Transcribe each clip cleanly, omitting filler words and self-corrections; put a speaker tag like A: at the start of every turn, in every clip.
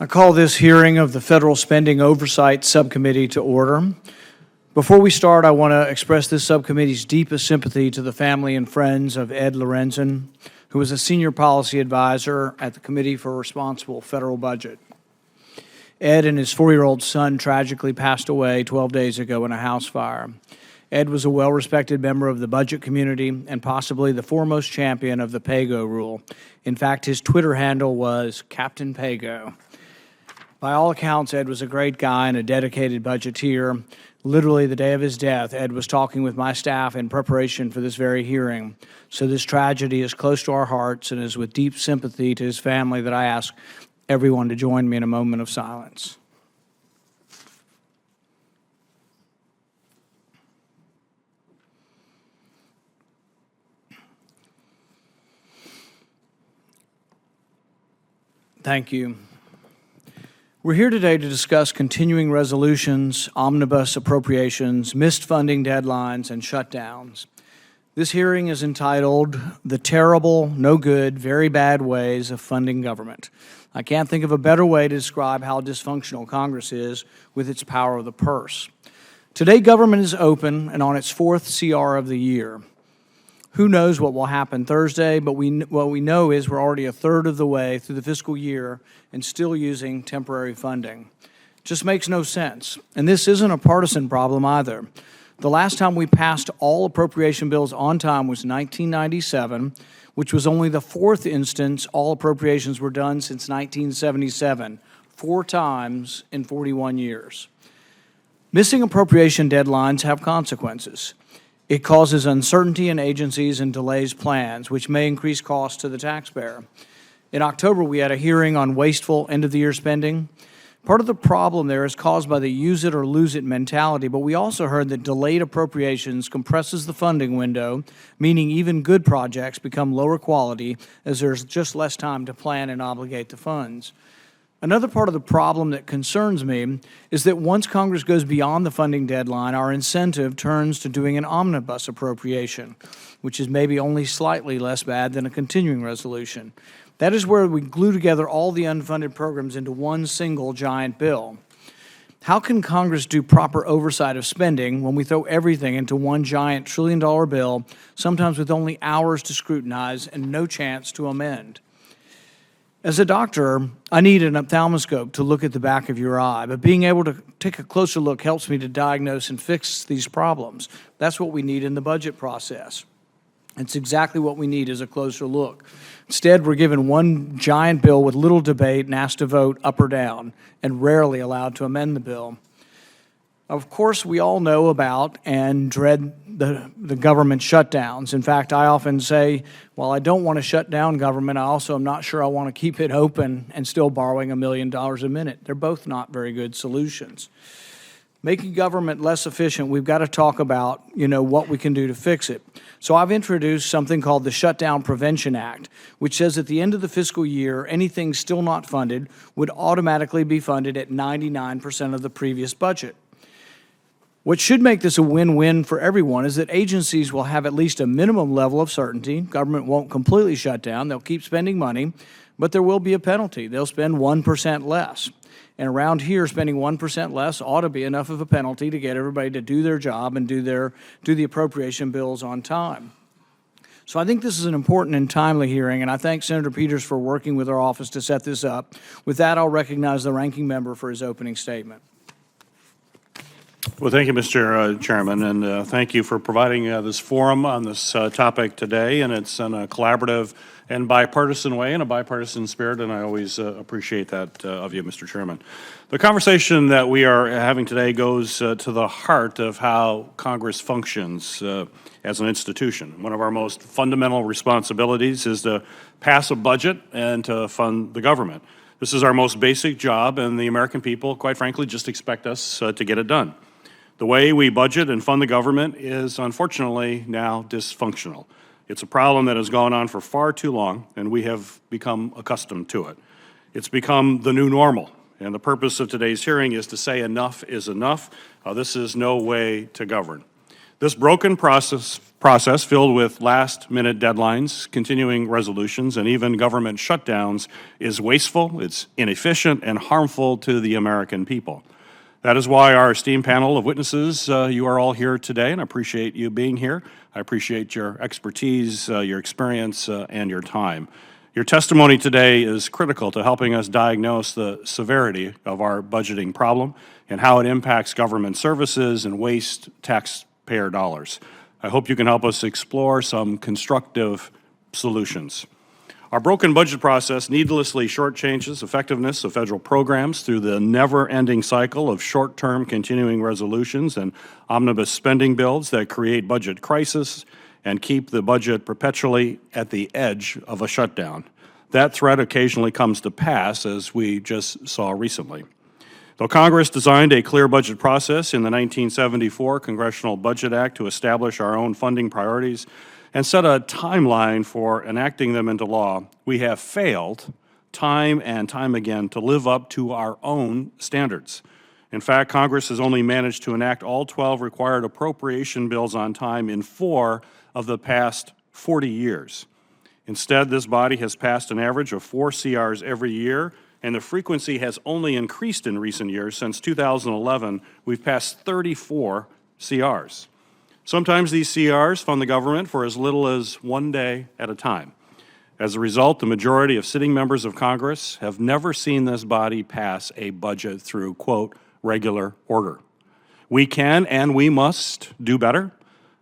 A: I call this hearing of the Federal Spending Oversight Subcommittee to order. Before we start, I want to express this subcommittee's deepest sympathy to the family and friends of Ed Lorenzen, who was a senior policy advisor at the Committee for Responsible Federal Budget. Ed and his 4-year-old son tragically passed away 12 days ago in a house fire. Ed was a well-respected member of the budget community and possibly the foremost champion of the PAYGO rule. In fact, his Twitter handle was Captain PAYGO. By all accounts, Ed was a great guy and a dedicated budgeteer. Literally the day of his death, Ed was talking with my staff in preparation for this very hearing. So this tragedy is close to our hearts and is with deep sympathy to his family that I ask everyone to join me in a moment of silence. Thank you. We're here today to discuss continuing resolutions, omnibus appropriations, missed funding deadlines, and shutdowns. This hearing is entitled, "The Terrible, No Good, Very Bad Ways of Funding Government." I can't think of a better way to describe how dysfunctional Congress is with its power of the purse. Today, government is open and on its 4th CR of the year. Who knows what will happen Thursday, but what we know is we're already a third of the way through the fiscal year and still using temporary funding. Just makes no sense. And this isn't a partisan problem either. The last time we passed all appropriation bills on time was 1997, which was only the 4th instance all appropriations were done since 1977, 4 times in 41 years. Missing appropriation deadlines have consequences. It causes uncertainty in agencies and delays plans, which may increase costs to the taxpayer. In October, we had a hearing on wasteful end-of-the-year spending. Part of the problem there is caused by the use it or lose it mentality, but we also heard that delayed appropriations compresses the funding window, meaning even good projects become lower quality as there's just less time to plan and obligate the funds. Another part of the problem that concerns me is that once Congress goes beyond the funding deadline, our incentive turns to doing an omnibus appropriation, which is maybe only slightly less bad than a continuing resolution. That is where we glue together all the unfunded programs into one single giant bill. How can Congress do proper oversight of spending when we throw everything into one giant trillion-dollar bill, sometimes with only hours to scrutinize and no chance to amend? As a doctor, I need an ophthalmoscope to look at the back of your eye, but being able to take a closer look helps me to diagnose and fix these problems. That's what we need in the budget process. It's exactly what we need is a closer look. Instead, we're given one giant bill with little debate and asked to vote up or down, and rarely allowed to amend the bill. Of course, we all know about and dread the government shutdowns. In fact, I often say, while I don't want to shut down government, I also am not sure I want to keep it open and still borrowing $1 million a minute. They're both not very good solutions. Making government less efficient, we've got to talk about, what we can do to fix it. So I've introduced something called the Shutdown Prevention Act, which says at the end of the fiscal year, anything still not funded would automatically be funded at 99% of the previous budget. What should make this a win-win for everyone is that agencies will have at least a minimum level of certainty. Government won't completely shut down. They'll keep spending money, but there will be a penalty. They'll spend 1% less. And around here, spending 1% less ought to be enough of a penalty to get everybody to do their job and do the appropriation bills on time. So I think this is an important and timely hearing, and I thank Senator Peters for working with our office to set this up. With that, I'll recognize the ranking member for his opening statement.
B: Well, thank you, Mr. Chairman, and thank you for providing this forum on this topic today. And it's in a collaborative and bipartisan way, in a bipartisan spirit, and I always appreciate that of you, Mr. Chairman. The conversation that we are having today goes to the heart of how Congress functions as an institution. One of our most fundamental responsibilities is to pass a budget and to fund the government. This is our most basic job, and the American people, quite frankly, just expect us to get it done. The way we budget and fund the government is unfortunately now dysfunctional. It's a problem that has gone on for far too long, and we have become accustomed to it. It's become the new normal, and the purpose of today's hearing is to say enough is enough. This is no way to govern. This broken process filled with last-minute deadlines, continuing resolutions, and even government shutdowns is wasteful, it's inefficient, and harmful to the American people. That is why our esteemed panel of witnesses, you are all here today, and I appreciate you being here. I appreciate your expertise, your experience, and your time. Your testimony today is critical to helping us diagnose the severity of our budgeting problem and how it impacts government services and wastes taxpayer dollars. I hope you can help us explore some constructive solutions. Our broken budget process needlessly shortchanges effectiveness of federal programs through the never-ending cycle of short-term continuing resolutions and omnibus spending bills that create budget crisis and keep the budget perpetually at the edge of a shutdown. That threat occasionally comes to pass, as we just saw recently. Though Congress designed a clear budget process in the 1974 Congressional Budget Act to establish our own funding priorities and set a timeline for enacting them into law, we have failed time and time again to live up to our own standards. In fact, Congress has only managed to enact all 12 required appropriation bills on time in 4 of the past 40 years. Instead, this body has passed an average of 4 CRs every year, and the frequency has only increased in recent years. Since 2011, we've passed 34 CRs. Sometimes these CRs fund the government for as little as 1 day at a time. As a result, the majority of sitting members of Congress have never seen this body pass a budget through, quote, regular order. We can and we must do better.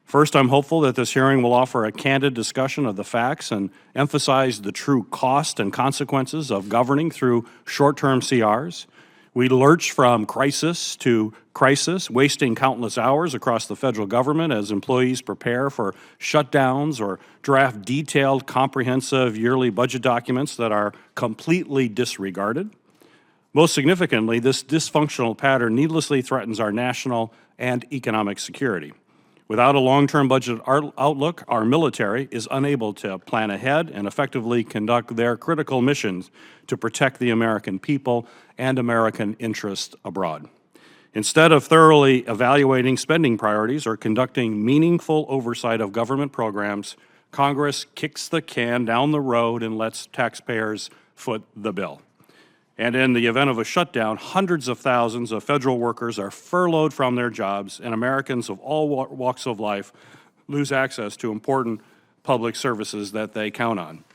B: First, I'm hopeful that this hearing will offer a candid discussion of the facts and emphasize the true cost and consequences of governing through short-term CRs. We lurch from crisis to crisis, wasting countless hours across the federal government as employees prepare for shutdowns or draft detailed, comprehensive yearly budget documents that are completely disregarded. Most significantly, this dysfunctional pattern needlessly threatens our national and economic security. Without a long-term budget outlook, our military is unable to plan ahead and effectively conduct their critical missions to protect the American people and American interests abroad. Instead of thoroughly evaluating spending priorities or conducting meaningful oversight of government programs, Congress kicks the can down the road and lets taxpayers foot the bill. And in the event of a shutdown, hundreds of thousands of federal workers are furloughed from their jobs, and Americans of all walks of life lose access to important public services that they count on.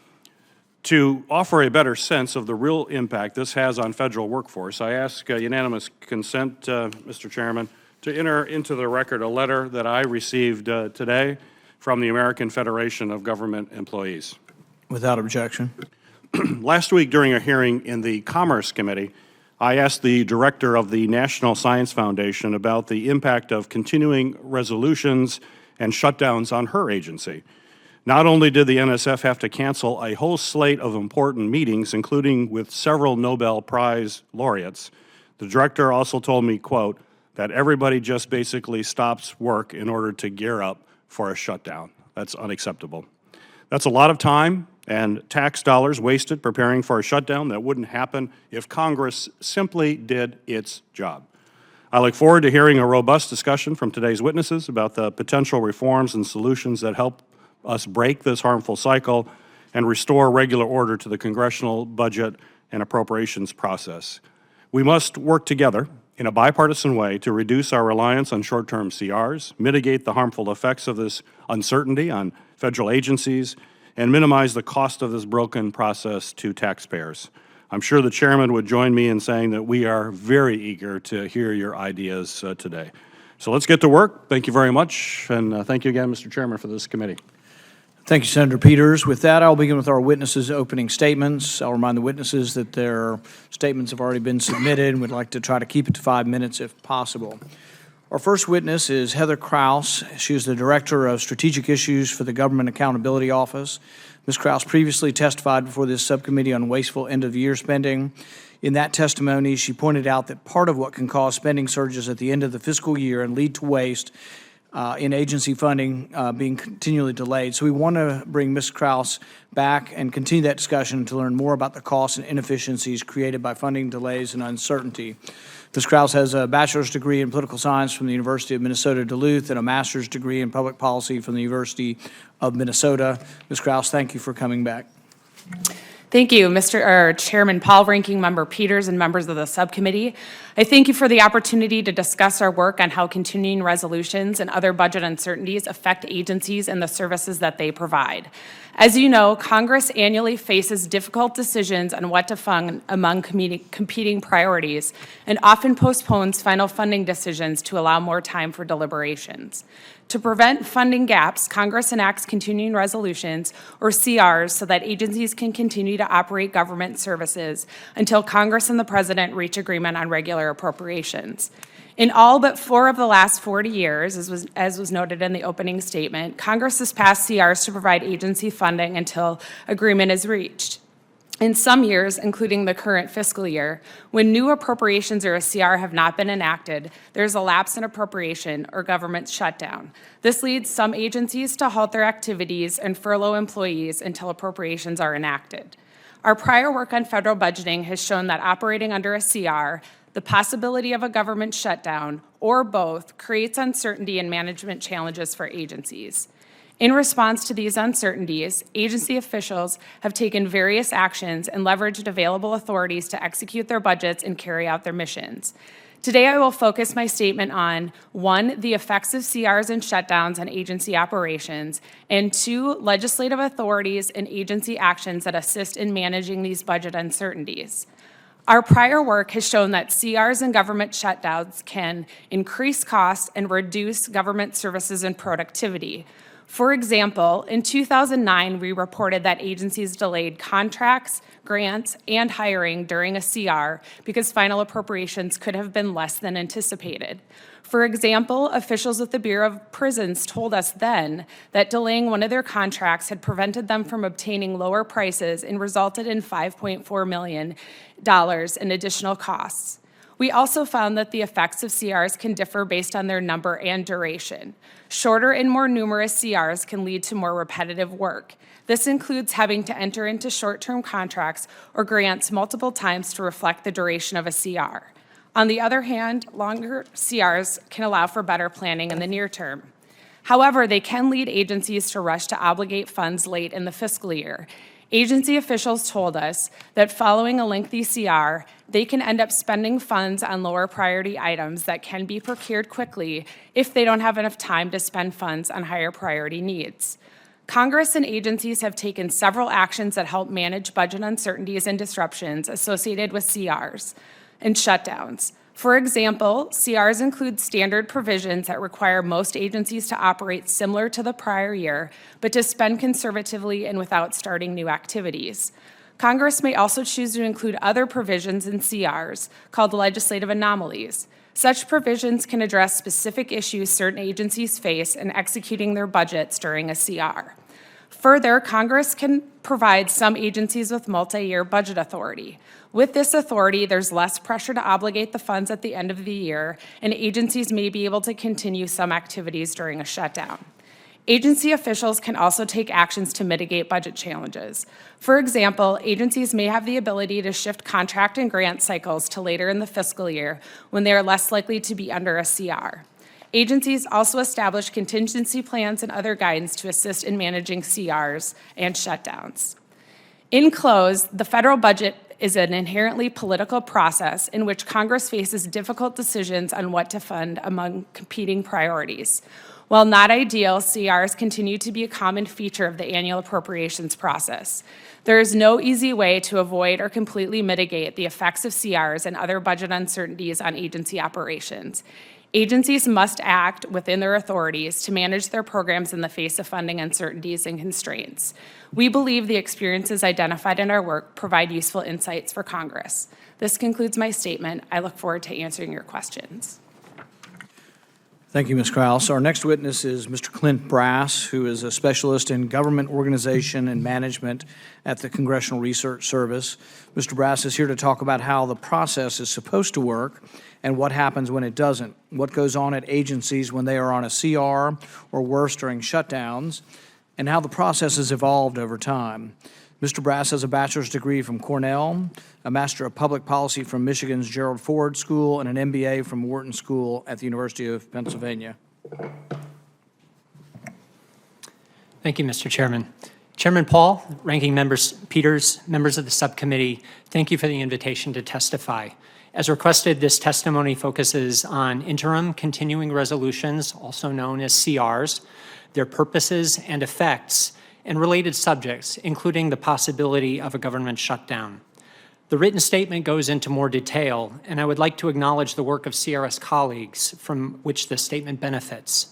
B: To offer a better sense of the real impact this has on federal workforce, I ask unanimous consent, Mr. Chairman, to enter into the record a letter that I received today from the American Federation of Government Employees.
A: Without objection.
B: Last week during a hearing in the Commerce Committee, I asked the director of the National Science Foundation about the impact of continuing resolutions and shutdowns on her agency. Not only did the NSF have to cancel a whole slate of important meetings, including with several Nobel Prize laureates, the director also told me, quote, that everybody just basically stops work in order to gear up for a shutdown. That's unacceptable. That's a lot of time and tax dollars wasted preparing for a shutdown that wouldn't happen if Congress simply did its job. I look forward to hearing a robust discussion from today's witnesses about the potential reforms and solutions that help us break this harmful cycle and restore regular order to the congressional budget and appropriations process. We must work together in a bipartisan way to reduce our reliance on short-term CRs, mitigate the harmful effects of this uncertainty on federal agencies, and minimize the cost of this broken process to taxpayers. I'm sure the chairman would join me in saying that we are very eager to hear your ideas today. So let's get to work. Thank you very much, and thank you again, Mr. Chairman, for this committee.
A: Thank you, Senator Peters. With that, I'll begin with our witnesses' opening statements. I'll remind the witnesses that their statements have already been submitted, and we'd like to try to keep it to 5 minutes if possible. Our first witness is Heather Kraus. She is the Director of Strategic Issues for the Government Accountability Office. Ms. Kraus previously testified before this subcommittee on wasteful end-of-year spending. In that testimony, she pointed out that part of what can cause spending surges at the end of the fiscal year and lead to waste in agency funding being continually delayed. So we want to bring Ms. Kraus back and continue that discussion to learn more about the costs and inefficiencies created by funding delays and uncertainty. Ms. Kraus has a bachelor's degree in political science from the University of Minnesota Duluth and a master's degree in public policy from the University of Minnesota. Ms. Kraus, thank you for coming back.
C: Thank you, Chairman Paul, Ranking Member Peters, and members of the subcommittee. I thank you for the opportunity to discuss our work on how continuing resolutions and other budget uncertainties affect agencies and the services that they provide. As you know, Congress annually faces difficult decisions on what to fund among competing priorities and often postpones final funding decisions to allow more time for deliberations. To prevent funding gaps, Congress enacts continuing resolutions, or CRs, so that agencies can continue to operate government services until Congress and the President reach agreement on regular appropriations. In all but 4 of the last 40 years, as was noted in the opening statement, Congress has passed CRs to provide agency funding until agreement is reached. In some years, including the current fiscal year, when new appropriations or a CR have not been enacted, there's a lapse in appropriation or government shutdown. This leads some agencies to halt their activities and furlough employees until appropriations are enacted. Our prior work on federal budgeting has shown that operating under a CR, the possibility of a government shutdown, or both, creates uncertainty and management challenges for agencies. In response to these uncertainties, agency officials have taken various actions and leveraged available authorities to execute their budgets and carry out their missions. Today, I will focus my statement on 1, the effects of CRs and shutdowns on agency operations, and 2, legislative authorities and agency actions that assist in managing these budget uncertainties. Our prior work has shown that CRs and government shutdowns can increase costs and reduce government services and productivity. For example, in 2009, we reported that agencies delayed contracts, grants, and hiring during a CR because final appropriations could have been less than anticipated. For example, officials at the Bureau of Prisons told us then that delaying one of their contracts had prevented them from obtaining lower prices and resulted in $5.4 million in additional costs. We also found that the effects of CRs can differ based on their number and duration. Shorter and more numerous CRs can lead to more repetitive work. This includes having to enter into short-term contracts or grants multiple times to reflect the duration of a CR. On the other hand, longer CRs can allow for better planning in the near term. However, they can lead agencies to rush to obligate funds late in the fiscal year. Agency officials told us that following a lengthy CR, they can end up spending funds on lower priority items that can be procured quickly if they don't have enough time to spend funds on higher priority needs. Congress and agencies have taken several actions that help manage budget uncertainties and disruptions associated with CRs and shutdowns. For example, CRs include standard provisions that require most agencies to operate similar to the prior year, but to spend conservatively and without starting new activities. Congress may also choose to include other provisions in CRs called legislative anomalies. Such provisions can address specific issues certain agencies face in executing their budgets during a CR. Further, Congress can provide some agencies with multi-year budget authority. With this authority, there's less pressure to obligate the funds at the end of the year, and agencies may be able to continue some activities during a shutdown. Agency officials can also take actions to mitigate budget challenges. For example, agencies may have the ability to shift contract and grant cycles to later in the fiscal year when they are less likely to be under a CR. Agencies also establish contingency plans and other guidance to assist in managing CRs and shutdowns. In close, the federal budget is an inherently political process in which Congress faces difficult decisions on what to fund among competing priorities. While not ideal, CRs continue to be a common feature of the annual appropriations process. There is no easy way to avoid or completely mitigate the effects of CRs and other budget uncertainties on agency operations. Agencies must act within their authorities to manage their programs in the face of funding uncertainties and constraints. We believe the experiences identified in our work provide useful insights for Congress. This concludes my statement. I look forward to answering your questions.
A: Thank you, Ms. Kraus. Our next witness is Mr. Clint Brass, who is a specialist in government organization and management at the Congressional Research Service. Mr. Brass is here to talk about how the process is supposed to work and what happens when it doesn't, what goes on at agencies when they are on a CR or worse during shutdowns, and how the process has evolved over time. Mr. Brass has a bachelor's degree from Cornell, a Master of Public Policy from Michigan's Gerald Ford School, and an MBA from Wharton School at the University of Pennsylvania.
D: Thank you, Mr. Chairman. Chairman Paul, Ranking Members Peters, members of the subcommittee, thank you for the invitation to testify. As requested, this testimony focuses on interim continuing resolutions, also known as CRs, their purposes and effects, and related subjects, including the possibility of a government shutdown. The written statement goes into more detail, and I would like to acknowledge the work of CRS colleagues from which the statement benefits.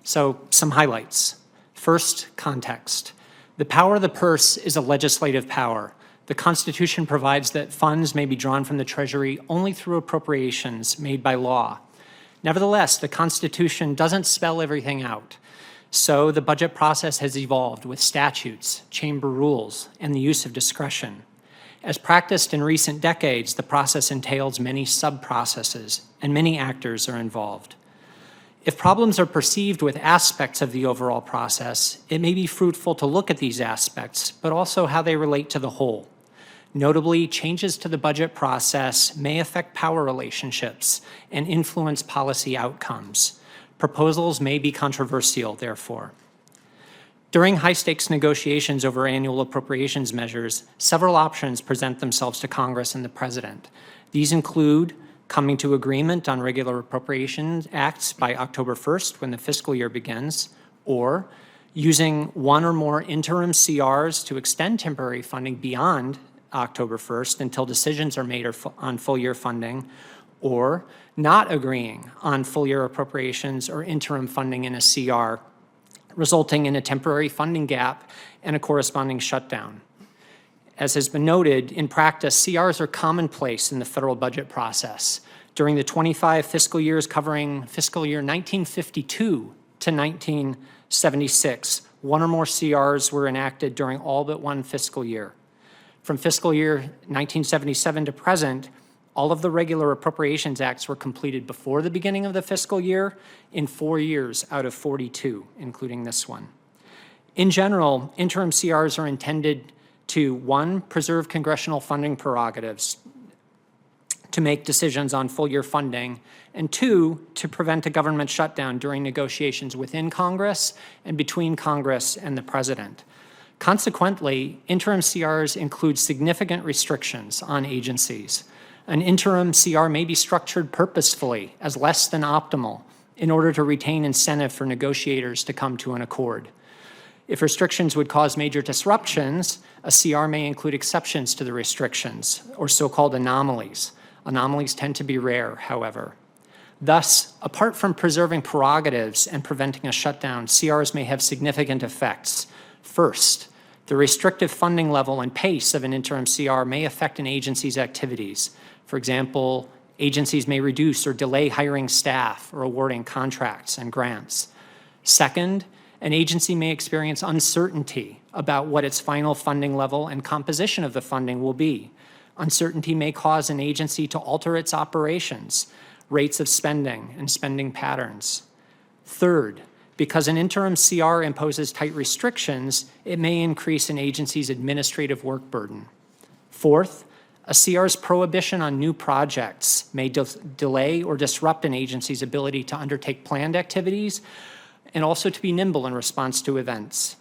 D: So, some highlights. First, context. The power of the purse is a legislative power. The Constitution provides that funds may be drawn from the Treasury only through appropriations made by law. Nevertheless, the Constitution doesn't spell everything out. So the budget process has evolved with statutes, chamber rules, and the use of discretion. As practiced in recent decades, the process entails many sub-processes, and many actors are involved. If problems are perceived with aspects of the overall process, it may be fruitful to look at these aspects, but also how they relate to the whole. Notably, changes to the budget process may affect power relationships and influence policy outcomes. Proposals may be controversial, therefore. During high-stakes negotiations over annual appropriations measures, several options present themselves to Congress and the President. These include coming to agreement on regular appropriations acts by October 1st, when the fiscal year begins, or using one or more interim CRs to extend temporary funding beyond October 1st until decisions are made on full-year funding, or not agreeing on full-year appropriations or interim funding in a CR, resulting in a temporary funding gap and a corresponding shutdown. As has been noted, in practice, CRs are commonplace in the federal budget process. During the 25 fiscal years covering fiscal year 1952 to 1976, one or more CRs were enacted during all but one fiscal year. From fiscal year 1977 to present, all of the regular appropriations acts were completed before the beginning of the fiscal year in 4 years out of 42, including this one. In general, interim CRs are intended to, 1, preserve congressional funding prerogatives to make decisions on full-year funding, and 2, to prevent a government shutdown during negotiations within Congress and between Congress and the President. Consequently, interim CRs include significant restrictions on agencies. An interim CR may be structured purposefully as less than optimal in order to retain incentive for negotiators to come to an accord. If restrictions would cause major disruptions, a CR may include exceptions to the restrictions, or so-called anomalies. Anomalies tend to be rare, however. Thus, apart from preserving prerogatives and preventing a shutdown, CRs may have significant effects. First, the restrictive funding level and pace of an interim CR may affect an agency's activities. For example, agencies may reduce or delay hiring staff or awarding contracts and grants. Second, an agency may experience uncertainty about what its final funding level and composition of the funding will be. Uncertainty may cause an agency to alter its operations, rates of spending, and spending patterns. Third, because an interim CR imposes tight restrictions, it may increase an agency's administrative work burden. Fourth, a CR's prohibition on new projects may delay or disrupt an agency's ability to undertake planned activities and also to be nimble in response to events.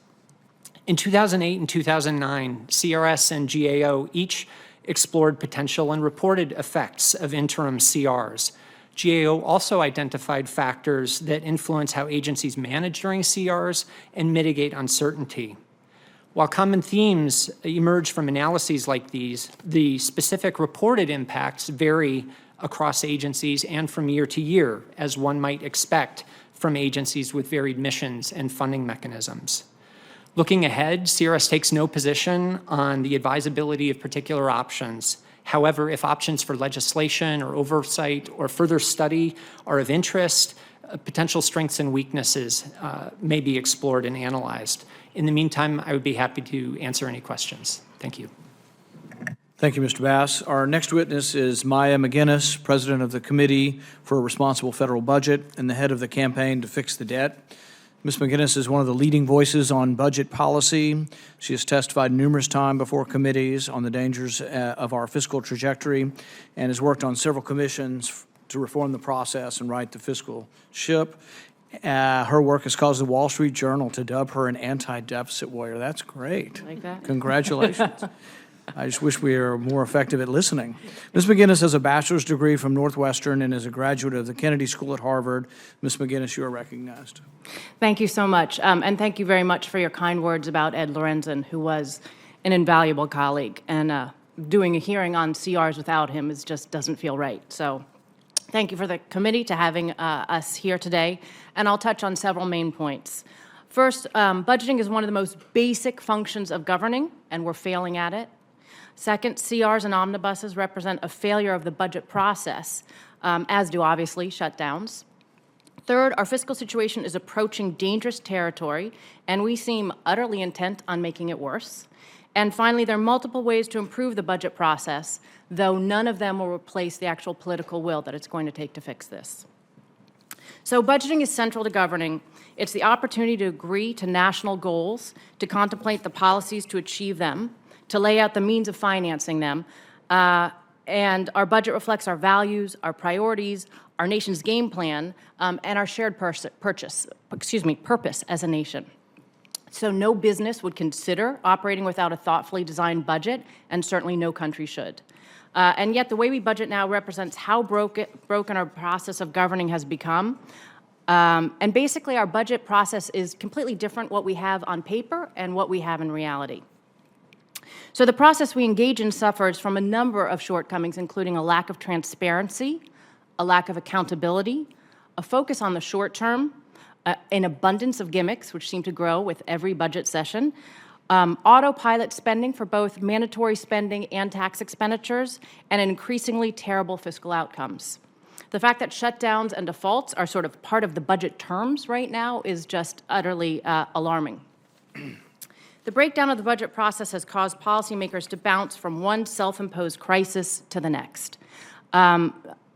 D: In 2008 and 2009, CRS and GAO each explored potential and reported effects of interim CRs. GAO also identified factors that influence how agencies manage during CRs and mitigate uncertainty. While common themes emerge from analyses like these, the specific reported impacts vary across agencies and from year to year, as one might expect from agencies with varied missions and funding mechanisms. Looking ahead, CRS takes no position on the advisability of particular options. However, if options for legislation or oversight or further study are of interest, potential strengths and weaknesses may be explored and analyzed. In the meantime, I would be happy to answer any questions. Thank you.
A: Thank you, Mr. Bass. Our next witness is Maya McGinnis, President of the Committee for a Responsible Federal Budget and the head of the Campaign to Fix the Debt. Ms. McGinnis is one of the leading voices on budget policy. She has testified numerous times before committees on the dangers of our fiscal trajectory and has worked on several commissions to reform the process and right the fiscal ship. Her work has caused the Wall Street Journal to dub her an anti-deficit warrior. That's great.
C: Like that?
A: Congratulations. I just wish we were more effective at listening. Ms. McGinnis has a bachelor's degree from Northwestern and is a graduate of the Kennedy School at Harvard. Ms. McGinnis, you are recognized.
E: Thank you so much. And thank you very much for your kind words about Ed Lorenzen, who was an invaluable colleague. And doing a hearing on CRs without him just doesn't feel right. So thank you for the committee to having us here today. And I'll touch on several main points. First, budgeting is one of the most basic functions of governing, and we're failing at it. Second, CRs and omnibuses represent a failure of the budget process, as do obviously shutdowns. Third, our fiscal situation is approaching dangerous territory, and we seem utterly intent on making it worse. And finally, there are multiple ways to improve the budget process, though none of them will replace the actual political will that it's going to take to fix this. So budgeting is central to governing. It's the opportunity to agree to national goals, to contemplate the policies to achieve them, to lay out the means of financing them, and our budget reflects our values, our priorities, our nation's game plan, and our shared purpose as a nation. So no business would consider operating without a thoughtfully designed budget, and certainly no country should. And yet the way we budget now represents how broken our process of governing has become. And basically our budget process is completely different what we have on paper and what we have in reality. So the process we engage in suffers from a number of shortcomings, including a lack of transparency, a lack of accountability, a focus on the short term, an abundance of gimmicks, which seem to grow with every budget session, autopilot spending for both mandatory spending and tax expenditures, and increasingly terrible fiscal outcomes. The fact that shutdowns and defaults are sort of part of the budget terms right now is just utterly alarming. The breakdown of the budget process has caused policymakers to bounce from one self-imposed crisis to the next.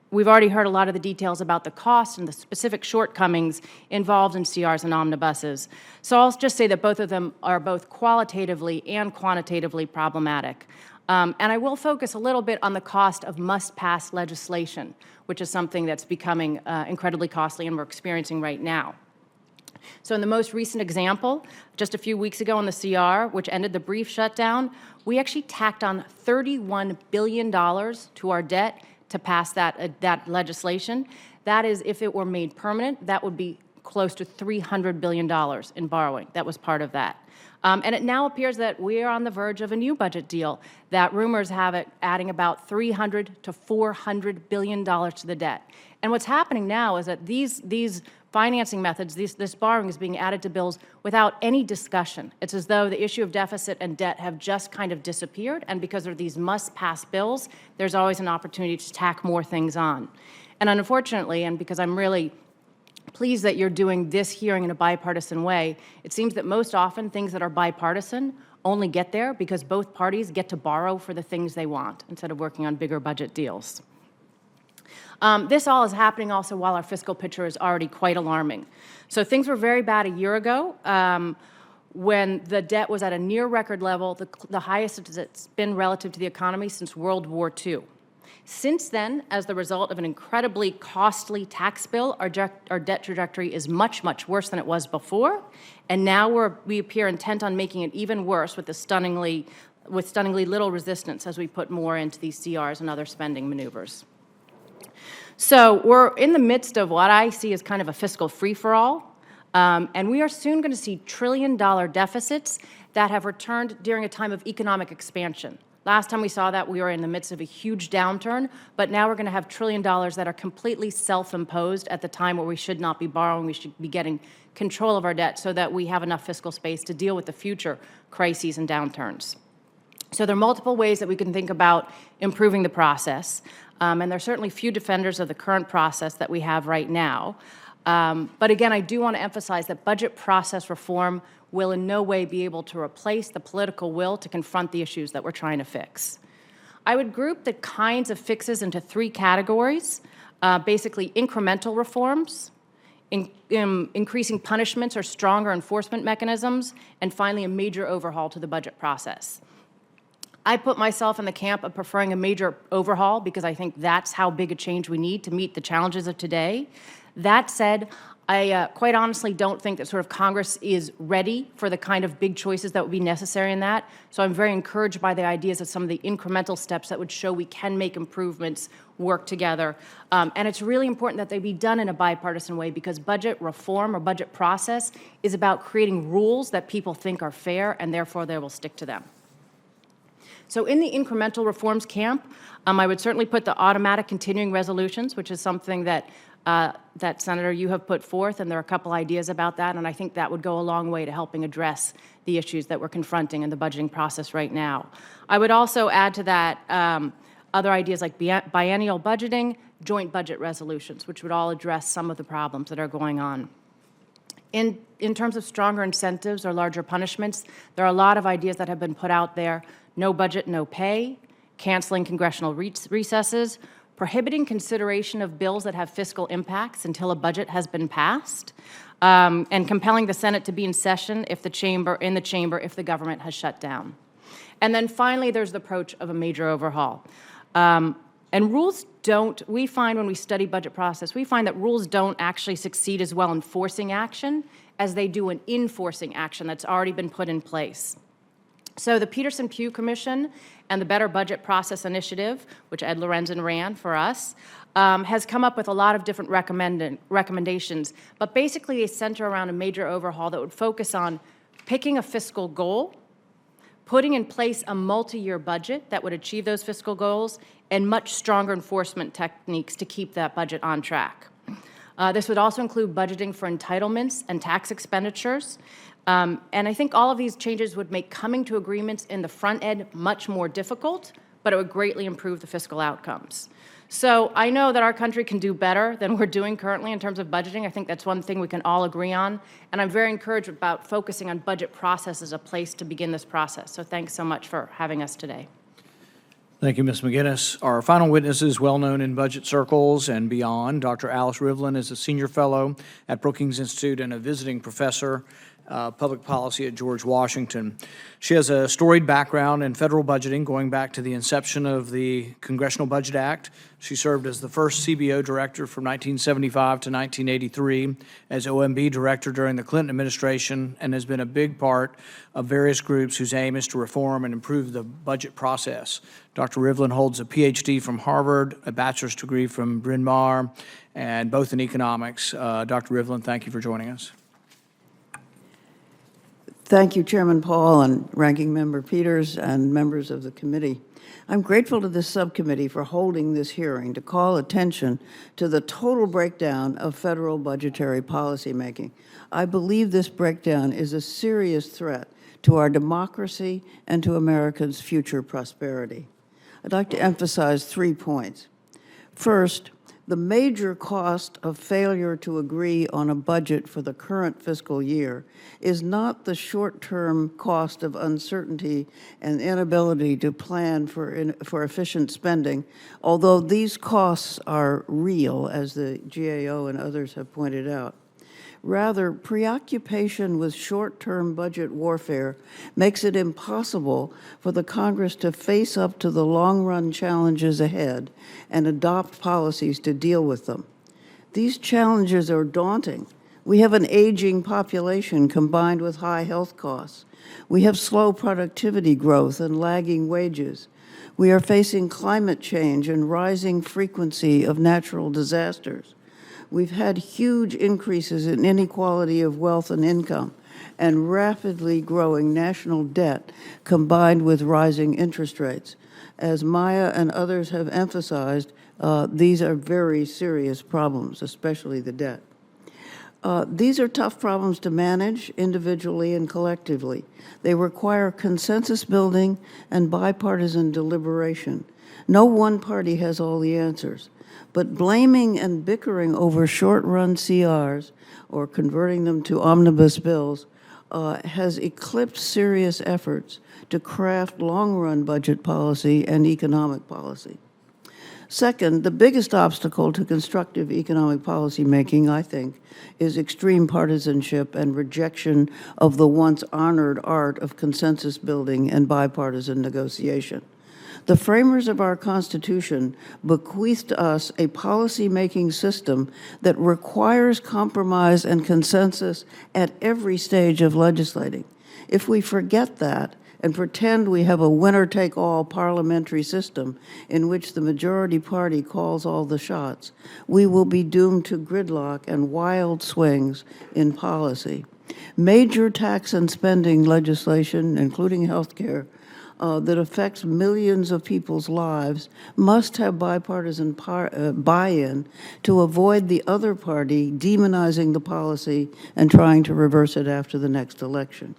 E: We've already heard a lot of the details about the cost and the specific shortcomings involved in CRs and omnibuses. So I'll just say that both of them are both qualitatively and quantitatively problematic. And I will focus a little bit on the cost of must-pass legislation, which is something that's becoming incredibly costly and we're experiencing right now. So in the most recent example, just a few weeks ago in the CR, which ended the brief shutdown, we actually tacked on $31 billion to our debt to pass that legislation. That is, if it were made permanent, that would be close to $300 billion in borrowing. That was part of that. And it now appears that we are on the verge of a new budget deal that rumors have it adding about $300 to $400 billion to the debt. And what's happening now is that these financing methods, this borrowing is being added to bills without any discussion. It's as though the issue of deficit and debt have just kind of disappeared, and because of these must-pass bills, there's always an opportunity to tack more things on. And unfortunately, and because I'm really pleased that you're doing this hearing in a bipartisan way, it seems that most often things that are bipartisan only get there because both parties get to borrow for the things they want instead of working on bigger budget deals. This all is happening also while our fiscal picture is already quite alarming. So things were very bad a year ago when the debt was at a near record level, the highest it's been relative to the economy since World War II. Since then, as the result of an incredibly costly tax bill, our debt trajectory is much, much worse than it was before, and now we appear intent on making it even worse with stunningly little resistance as we put more into these CRs and other spending maneuvers. So we're in the midst of what I see as kind of a fiscal free-for-all, and we are soon going to see trillion-dollar deficits that have returned during a time of economic expansion. Last time we saw that, we were in the midst of a huge downturn, but now we're going to have $1 trillion that are completely self-imposed at the time where we should not be borrowing. We should be getting control of our debt so that we have enough fiscal space to deal with the future crises and downturns. So there are multiple ways that we can think about improving the process, and there are certainly few defenders of the current process that we have right now. But again, I do want to emphasize that budget process reform will in no way be able to replace the political will to confront the issues that we're trying to fix. I would group the kinds of fixes into three categories, basically incremental reforms, increasing punishments or stronger enforcement mechanisms, and finally a major overhaul to the budget process. I put myself in the camp of preferring a major overhaul because I think that's how big a change we need to meet the challenges of today. That said, I quite honestly don't think that sort of Congress is ready for the kind of big choices that would be necessary in that. So I'm very encouraged by the ideas of some of the incremental steps that would show we can make improvements work together. And it's really important that they be done in a bipartisan way because budget reform or budget process is about creating rules that people think are fair and therefore they will stick to them. So in the incremental reforms camp, I would certainly put the automatic continuing resolutions, which is something that Senator, you have put forth, and there are a couple ideas about that, and I think that would go a long way to helping address the issues that we're confronting in the budgeting process right now. I would also add to that other ideas like biennial budgeting, joint budget resolutions, which would all address some of the problems that are going on. In terms of stronger incentives or larger punishments, there are a lot of ideas that have been put out there. No budget, no pay, canceling congressional recesses, prohibiting consideration of bills that have fiscal impacts until a budget has been passed, and compelling the Senate to be in session if the chamber if the government has shut down. And then finally, there's the approach of a major overhaul. And rules don't, we find when we study budget process, we find that rules don't actually succeed as well in forcing action as they do in enforcing action that's already been put in place. So the Peterson-Pugh Commission and the Better Budget Process Initiative, which Ed Lorenzen ran for us, has come up with a lot of different recommendations, but basically they center around a major overhaul that would focus on picking a fiscal goal, putting in place a multi-year budget that would achieve those fiscal goals, and much stronger enforcement techniques to keep that budget on track. This would also include budgeting for entitlements and tax expenditures. And I think all of these changes would make coming to agreements in the front end much more difficult, but it would greatly improve the fiscal outcomes. So I know that our country can do better than we're doing currently in terms of budgeting. I think that's one thing we can all agree on. And I'm very encouraged about focusing on budget process as a place to begin this process. So thanks so much for having us today.
A: Thank you, Ms. McGinnis. Our final witness is well-known in budget circles and beyond. Dr. Alice Rivlin is a senior fellow at Brookings Institute and a visiting professor public policy at George Washington. She has a storied background in federal budgeting going back to the inception of the Congressional Budget Act. She served as the first CBO director from 1975 to 1983, as OMB director during the Clinton administration, and has been a big part of various groups whose aim is to reform and improve the budget process. Dr. Rivlin holds a PhD from Harvard, a bachelor's degree from Bryn Mawr, and both in economics. Dr. Rivlin, thank you for joining us.
F: Thank you, Chairman Paul and Ranking Member Peters and members of the committee. I'm grateful to this subcommittee for holding this hearing to call attention to the total breakdown of federal budgetary policymaking. I believe this breakdown is a serious threat to our democracy and to Americans' future prosperity. I'd like to emphasize 3 points. First, the major cost of failure to agree on a budget for the current fiscal year is not the short-term cost of uncertainty and inability to plan for efficient spending, although these costs are real, as the GAO and others have pointed out. Rather, preoccupation with short-term budget warfare makes it impossible for the Congress to face up to the long-run challenges ahead and adopt policies to deal with them. These challenges are daunting. We have an aging population combined with high health costs. We have slow productivity growth and lagging wages. We are facing climate change and rising frequency of natural disasters. We've had huge increases in inequality of wealth and income and rapidly growing national debt combined with rising interest rates. As Maya and others have emphasized, these are very serious problems, especially the debt. These are tough problems to manage individually and collectively. They require consensus building and bipartisan deliberation. No one party has all the answers, but blaming and bickering over short-run CRs or converting them to omnibus bills has eclipsed serious efforts to craft long-run budget policy and economic policy. Second, the biggest obstacle to constructive economic policy making, I think, is extreme partisanship and rejection of the once honored art of consensus building and bipartisan negotiation. The framers of our Constitution bequeathed us a policy-making system that requires compromise and consensus at every stage of legislating. If we forget that and pretend we have a winner-take-all parliamentary system in which the majority party calls all the shots, we will be doomed to gridlock and wild swings in policy. Major tax and spending legislation, including health care, that affects millions of people's lives must have bipartisan buy-in to avoid the other party demonizing the policy and trying to reverse it after the next election.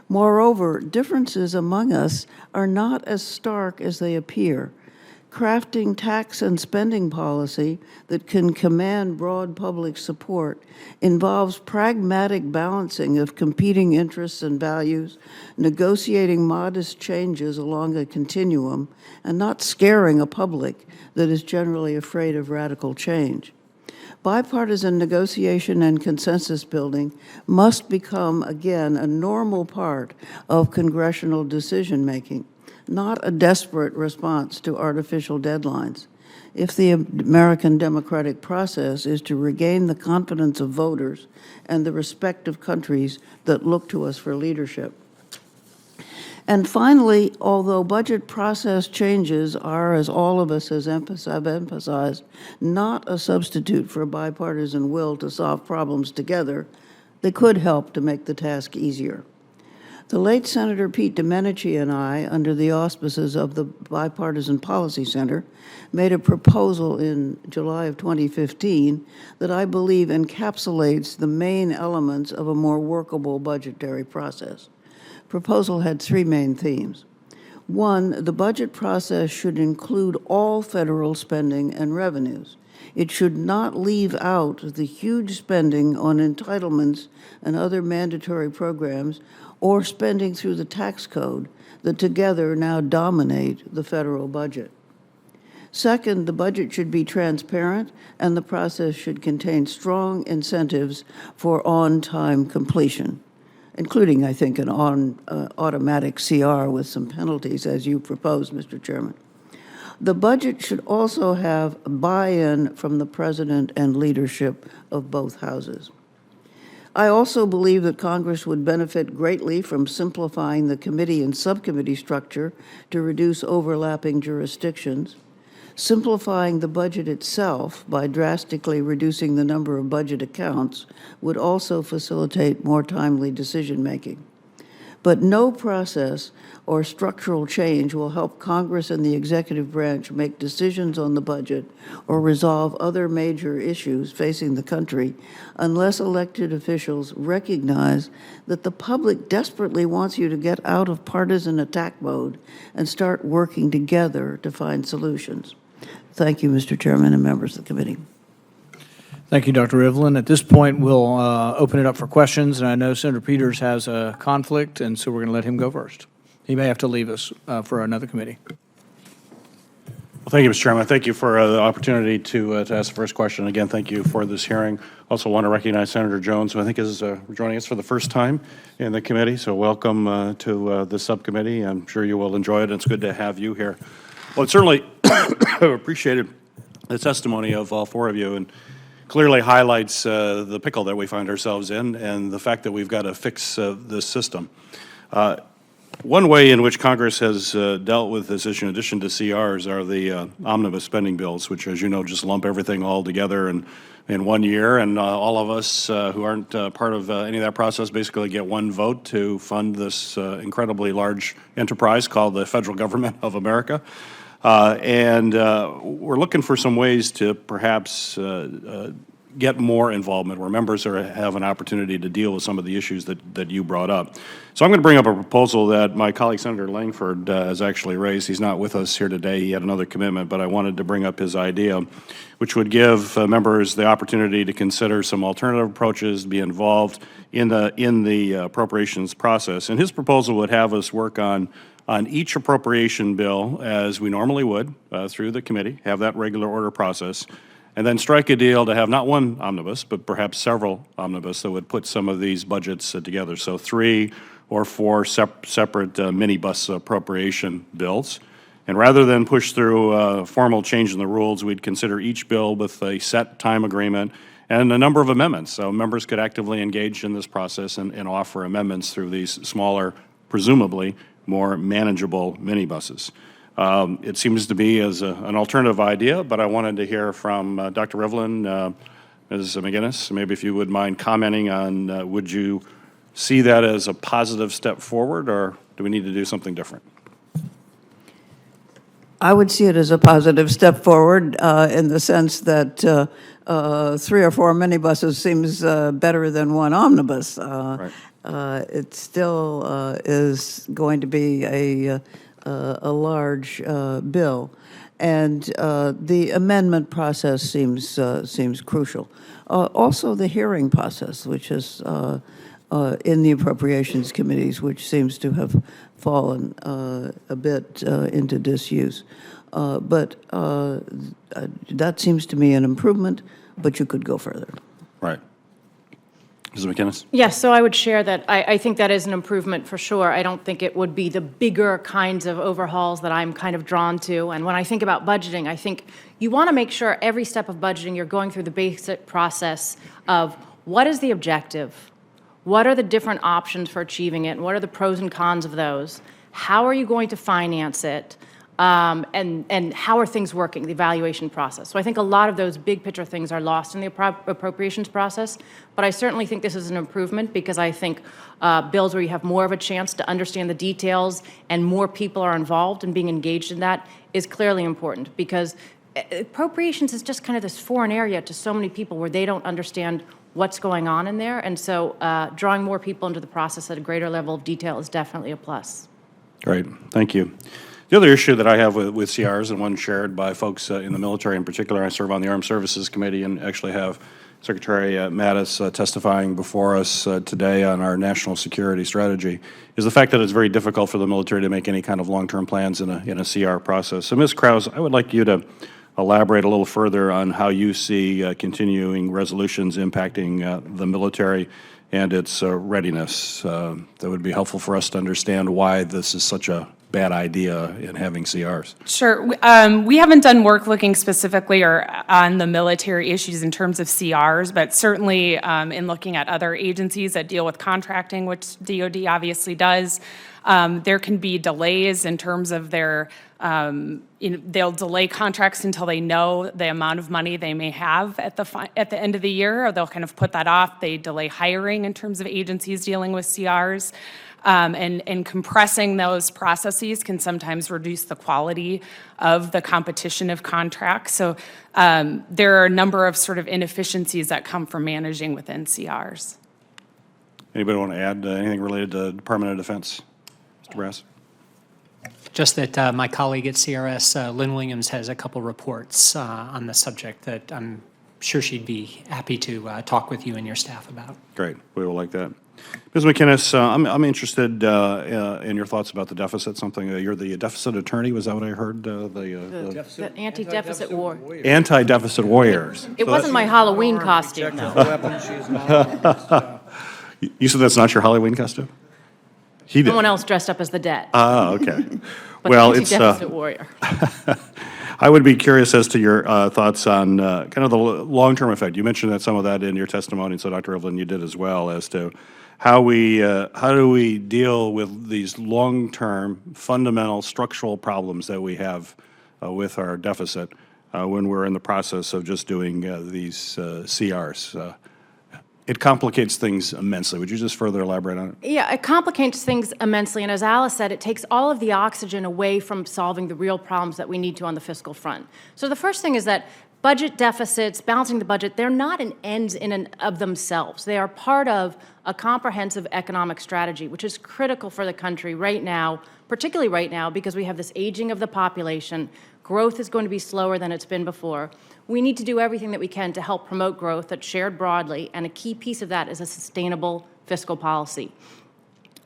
F: Moreover, differences among us are not as stark as they appear. Crafting tax and spending policy that can command broad public support involves pragmatic balancing of competing interests and values, negotiating modest changes along a continuum, and not scaring a public that is generally afraid of radical change. Bipartisan negotiation and consensus building must become, again, a normal part of congressional decision-making, not a desperate response to artificial deadlines. If the American democratic process is to regain the confidence of voters and the respect of countries that look to us for leadership. And finally, although budget process changes are, as all of us have emphasized, not a substitute for bipartisan will to solve problems together, they could help to make the task easier. The late Senator Pete Domenici and I, under the auspices of the Bipartisan Policy Center, made a proposal in July of 2015 that I believe encapsulates the main elements of a more workable budgetary process. Proposal had three main themes. One, the budget process should include all federal spending and revenues. It should not leave out the huge spending on entitlements and other mandatory programs or spending through the tax code that together now dominate the federal budget. Second, the budget should be transparent and the process should contain strong incentives for on-time completion, including, I think, an automatic CR with some penalties, as you proposed, Mr. Chairman. The budget should also have buy-in from the President and leadership of both houses. I also believe that Congress would benefit greatly from simplifying the committee and subcommittee structure to reduce overlapping jurisdictions, simplifying the budget itself by drastically reducing the number of budget accounts would also facilitate more timely decision-making. But no process or structural change will help Congress and the executive branch make decisions on the budget or resolve other major issues facing the country unless elected officials recognize that the public desperately wants you to get out of partisan attack mode and start working together to find solutions. Thank you, Mr. Chairman and members of the committee.
A: Thank you, Dr. Rivlin. At this point, we'll open it up for questions, and I know Senator Peters has a conflict, and so we're going to let him go first. He may have to leave us for another committee.
B: Well, thank you, Mr. Chairman. Thank you for the opportunity to ask the first question. Again, thank you for this hearing. Also want to recognize Senator Jones, who I think is joining us for the first time in the committee. So welcome to the subcommittee. I'm sure you will enjoy it. It's good to have you here. Well, certainly appreciated the testimony of all four of you, and clearly highlights the pickle that we find ourselves in and the fact that we've got to fix this system. One way in which Congress has dealt with this issue, in addition to CRs, are the omnibus spending bills, which, as you know, just lump everything all together in 1 year. And all of us who aren't part of any of that process basically get one vote to fund this incredibly large enterprise called the federal government of America. And we're looking for some ways to perhaps get more involvement, where members have an opportunity to deal with some of the issues that you brought up. So I'm going to bring up a proposal that my colleague Senator Langford has actually raised. He's not with us here today. He had another commitment, but I wanted to bring up his idea, which would give members the opportunity to consider some alternative approaches, be involved in the appropriations process. And his proposal would have us work on each appropriation bill as we normally would through the committee, have that regular order process, and then strike a deal to have not one omnibus, but perhaps several omnibus that would put some of these budgets together. So 3 or 4 separate minibus appropriation bills. And rather than push through a formal change in the rules, we'd consider each bill with a set time agreement and a number of amendments. So members could actively engage in this process and offer amendments through these smaller, presumably more manageable minibuses. It seems to be as an alternative idea, but I wanted to hear from Dr. Rivlin, Ms. McGinnis, maybe if you would mind commenting on, would you see that as a positive step forward, or do we need to do something different?
F: I would see it as a positive step forward in the sense that 3 or 4 minibuses seems better than one omnibus.
B: Right.
F: It still is going to be a large bill, and the amendment process seems crucial. Also, the hearing process, which is in the appropriations committees, which seems to have fallen a bit into disuse. But that seems to me an improvement, but you could go further.
B: Right. Ms. McInnes?
E: Yes, so I would share that. I think that is an improvement for sure. I don't think it would be the bigger kinds of overhauls that I'm kind of drawn to. And when I think about budgeting, I think you want to make sure every step of budgeting you're going through the basic process of what is the objective, what are the different options for achieving it, and what are the pros and cons of those, how are you going to finance it, and how are things working, the evaluation process. So I think a lot of those big picture things are lost in the appropriations process, but I certainly think this is an improvement because I think bills where you have more of a chance to understand the details and more people are involved and being engaged in that is clearly important, because appropriations is just kind of this foreign area to so many people where they don't understand what's going on in there, and so drawing more people into the process at a greater level of detail is definitely a plus.
B: Great, thank you. The other issue that I have with CRs, and one shared by folks in the military in particular, I serve on the Armed Services Committee and actually have Secretary Mattis testifying before us today on our national security strategy, is the fact that it's very difficult for the military to make any kind of long-term plans in a CR process. So, Ms. Krause, I would like you to elaborate a little further on how you see continuing resolutions impacting the military and its readiness. That would be helpful for us to understand why this is such a bad idea in having CRs.
C: Sure. We haven't done work looking specifically or on the military issues in terms of CRs, but certainly in looking at other agencies that deal with contracting, which DoD obviously does, there can be delays in terms of their, they'll delay contracts until they know the amount of money they may have at the end of the year, or they'll kind of put that off. They delay hiring in terms of agencies dealing with CRs. And compressing those processes can sometimes reduce the quality of the competition of contracts. So there are a number of sort of inefficiencies that come from managing within CRs.
B: Anybody want to add anything related to Department of Defense? Mr. Brass?
D: Just that my colleague at CRS, Lynn Williams, has a couple reports on the subject that I'm sure she'd be happy to talk with you and your staff about.
B: Great, we will like that. Ms. McInnes, I'm interested in your thoughts about the deficit, something, you're the deficit attorney, was that what I heard?
E: The anti-deficit war.
B: Anti-deficit warriors.
E: It wasn't my Halloween costume, though.
B: You said that's not your Halloween costume? He did.
E: Someone else dressed up as the dead.
B: Ah, okay.
E: But
B: Well, it's,
E: anti-deficit warrior.
B: I would be curious as to your thoughts on kind of the long-term effect. You mentioned that some of that in your testimony, so Dr. Evelyn, you did as well, as to how do we deal with these long-term, fundamental, structural problems that we have with our deficit when we're in the process of just doing these CRs. It complicates things immensely. Would you just further elaborate on it?
E: Yeah, it complicates things immensely, and as Alice said, it takes all of the oxygen away from solving the real problems that we need to on the fiscal front. So the first thing is that budget deficits, balancing the budget, they're not an end in and of themselves. They are part of a comprehensive economic strategy, which is critical for the country right now, particularly right now, because we have this aging of the population. Growth is going to be slower than it's been before. We need to do everything that we can to help promote growth that's shared broadly, and a key piece of that is a sustainable fiscal policy.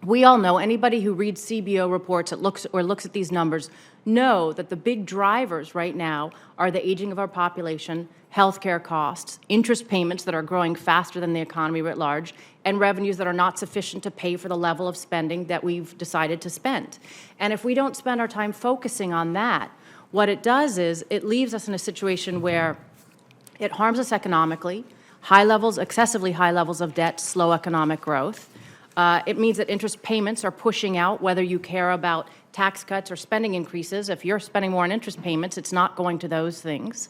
E: We all know, anybody who reads CBO reports that looks at these numbers know that the big drivers right now are the aging of our population, healthcare costs, interest payments that are growing faster than the economy writ large, and revenues that are not sufficient to pay for the level of spending that we've decided to spend. And if we don't spend our time focusing on that, what it does is it leaves us in a situation where it harms us economically, excessively high levels of debt, slow economic growth. It means that interest payments are pushing out, whether you care about tax cuts or spending increases. If you're spending more on interest payments, it's not going to those things.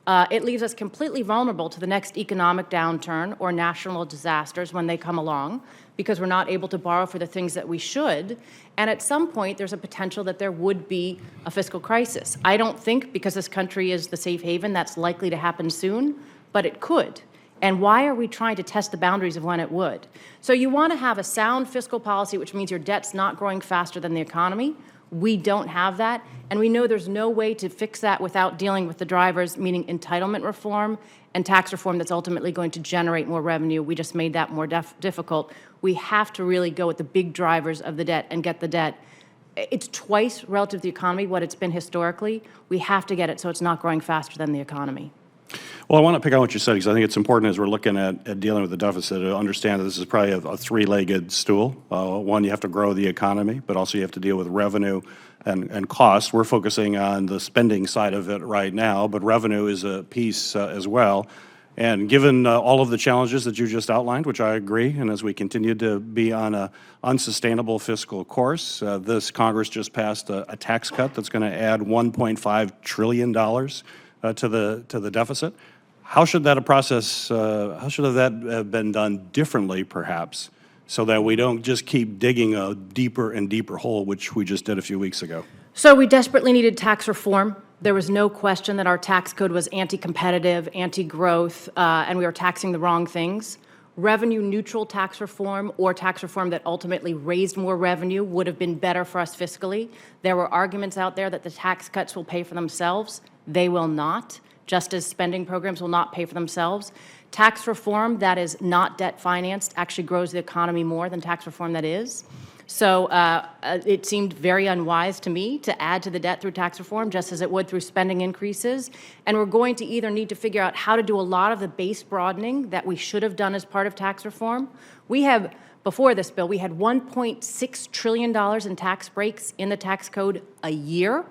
E: It leaves us completely vulnerable to the next economic downturn or national disasters when they come along, because we're not able to borrow for the things that we should. And at some point, there's a potential that there would be a fiscal crisis. I don't think, because this country is the safe haven, that's likely to happen soon, but it could. And why are we trying to test the boundaries of when it would? So you want to have a sound fiscal policy, which means your debt's not growing faster than the economy. We don't have that, and we know there's no way to fix that without dealing with the drivers, meaning entitlement reform and tax reform that's ultimately going to generate more revenue. We just made that more difficult. We have to really go with the big drivers of the debt and get the debt. It's twice relative to the economy what it's been historically. We have to get it so it's not growing faster than the economy.
B: Well, I want to pick on what you said, because I think it's important as we're looking at dealing with the deficit to understand that this is probably a three-legged stool. One, you have to grow the economy, but also you have to deal with revenue and costs. We're focusing on the spending side of it right now, but revenue is a piece as well. And given all of the challenges that you just outlined, which I agree, and as we continue to be on an unsustainable fiscal course, this Congress just passed a tax cut that's going to add $1.5 trillion to the deficit. How should that have been done differently, perhaps, so that we don't just keep digging a deeper and deeper hole, which we just did a few weeks ago?
E: So we desperately needed tax reform. There was no question that our tax code was anti-competitive, anti-growth, and we were taxing the wrong things. Revenue-neutral tax reform, or tax reform that ultimately raised more revenue, would have been better for us fiscally. There were arguments out there that the tax cuts will pay for themselves. They will not, just as spending programs will not pay for themselves. Tax reform that is not debt-financed actually grows the economy more than tax reform that is. So it seemed very unwise to me to add to the debt through tax reform, just as it would through spending increases. And we're going to either need to figure out how to do a lot of the base broadening that we should have done as part of tax reform. We have, before this bill, we had $1.6 trillion in tax breaks in the tax code a year.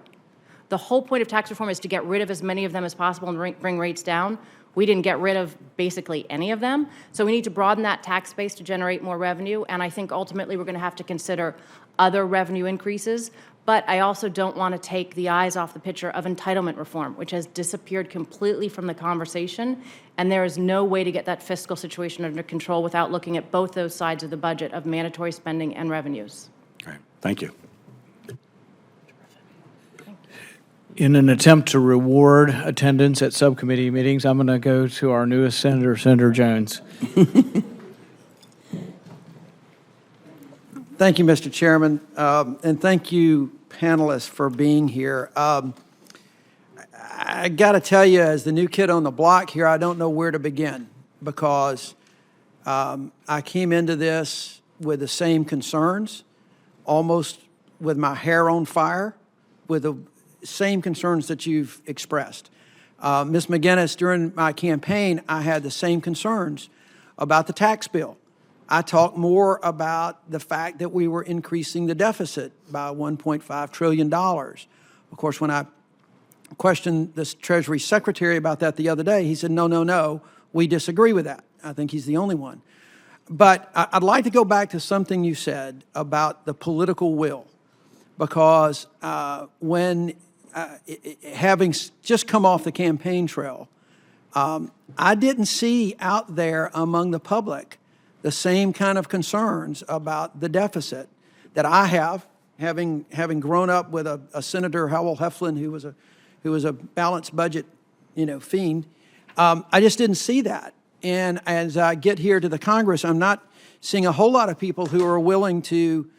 E: The whole point of tax reform is to get rid of as many of them as possible and bring rates down. We didn't get rid of basically any of them. So we need to broaden that tax base to generate more revenue. And I think ultimately we're going to have to consider other revenue increases. But I also don't want to take the eyes off the picture of entitlement reform, which has disappeared completely from the conversation. And there is no way to get that fiscal situation under control without looking at both those sides of the budget of mandatory spending and revenues.
B: All right. Thank you.
A: In an attempt to reward attendance at subcommittee meetings, I'm going to go to our newest senator, Senator Jones.
G: Thank you, Mr. Chairman, and thank you, panelists, for being here. I got to tell you, as the new kid on the block here, I don't know where to begin, because I came into this with the same concerns, almost with my hair on fire, with the same concerns that you've expressed. Ms. McGinnis, during my campaign, I had the same concerns about the tax bill. I talked more about the fact that we were increasing the deficit by $1.5 trillion. Of course, when I questioned the Treasury Secretary about that the other day, he said, no, we disagree with that. I think he's the only one. But I'd like to go back to something you said about the political will, because when having just come off the campaign trail, I didn't see out there among the public the same kind of concerns about the deficit that I have, having grown up with a Senator Howell Heflin, who was a balanced budget fiend. I just didn't see that. And as I get here to the Congress, I'm not seeing a whole lot of people who are willing to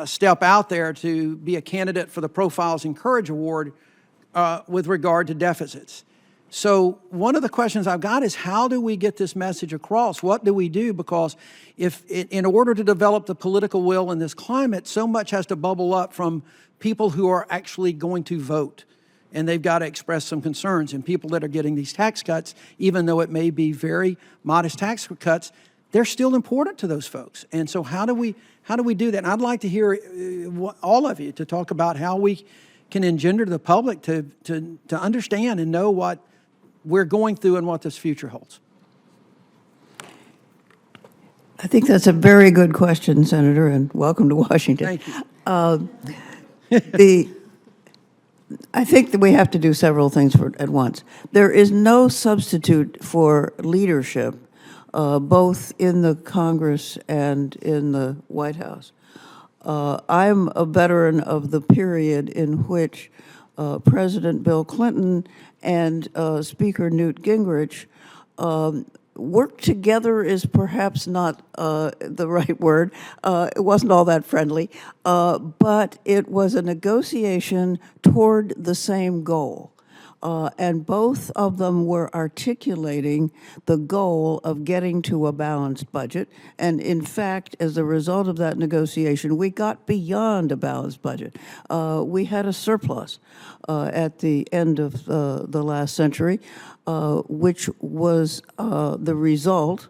G: step out there to be a candidate for the Profiles in Courage Award with regard to deficits. So one of the questions I've got is, how do we get this message across? What do we do? Because in order to develop the political will in this climate, so much has to bubble up from people who are actually going to vote. And they've got to express some concerns. And people that are getting these tax cuts, even though it may be very modest tax cuts, they're still important to those folks. And so how do we do that? And I'd like to hear all of you to talk about how we can engender the public to understand and know what we're going through and what this future holds.
F: I think that's a very good question, Senator, and welcome to Washington.
G: Thank you.
F: I think that we have to do several things at once. There is no substitute for leadership, both in the Congress and in the White House. I'm a veteran of the period in which President Bill Clinton and Speaker Newt Gingrich worked together is perhaps not the right word. It wasn't all that friendly, but it was a negotiation toward the same goal. And both of them were articulating the goal of getting to a balanced budget. And in fact, as a result of that negotiation, we got beyond a balanced budget. We had a surplus at the end of the last century, which was the result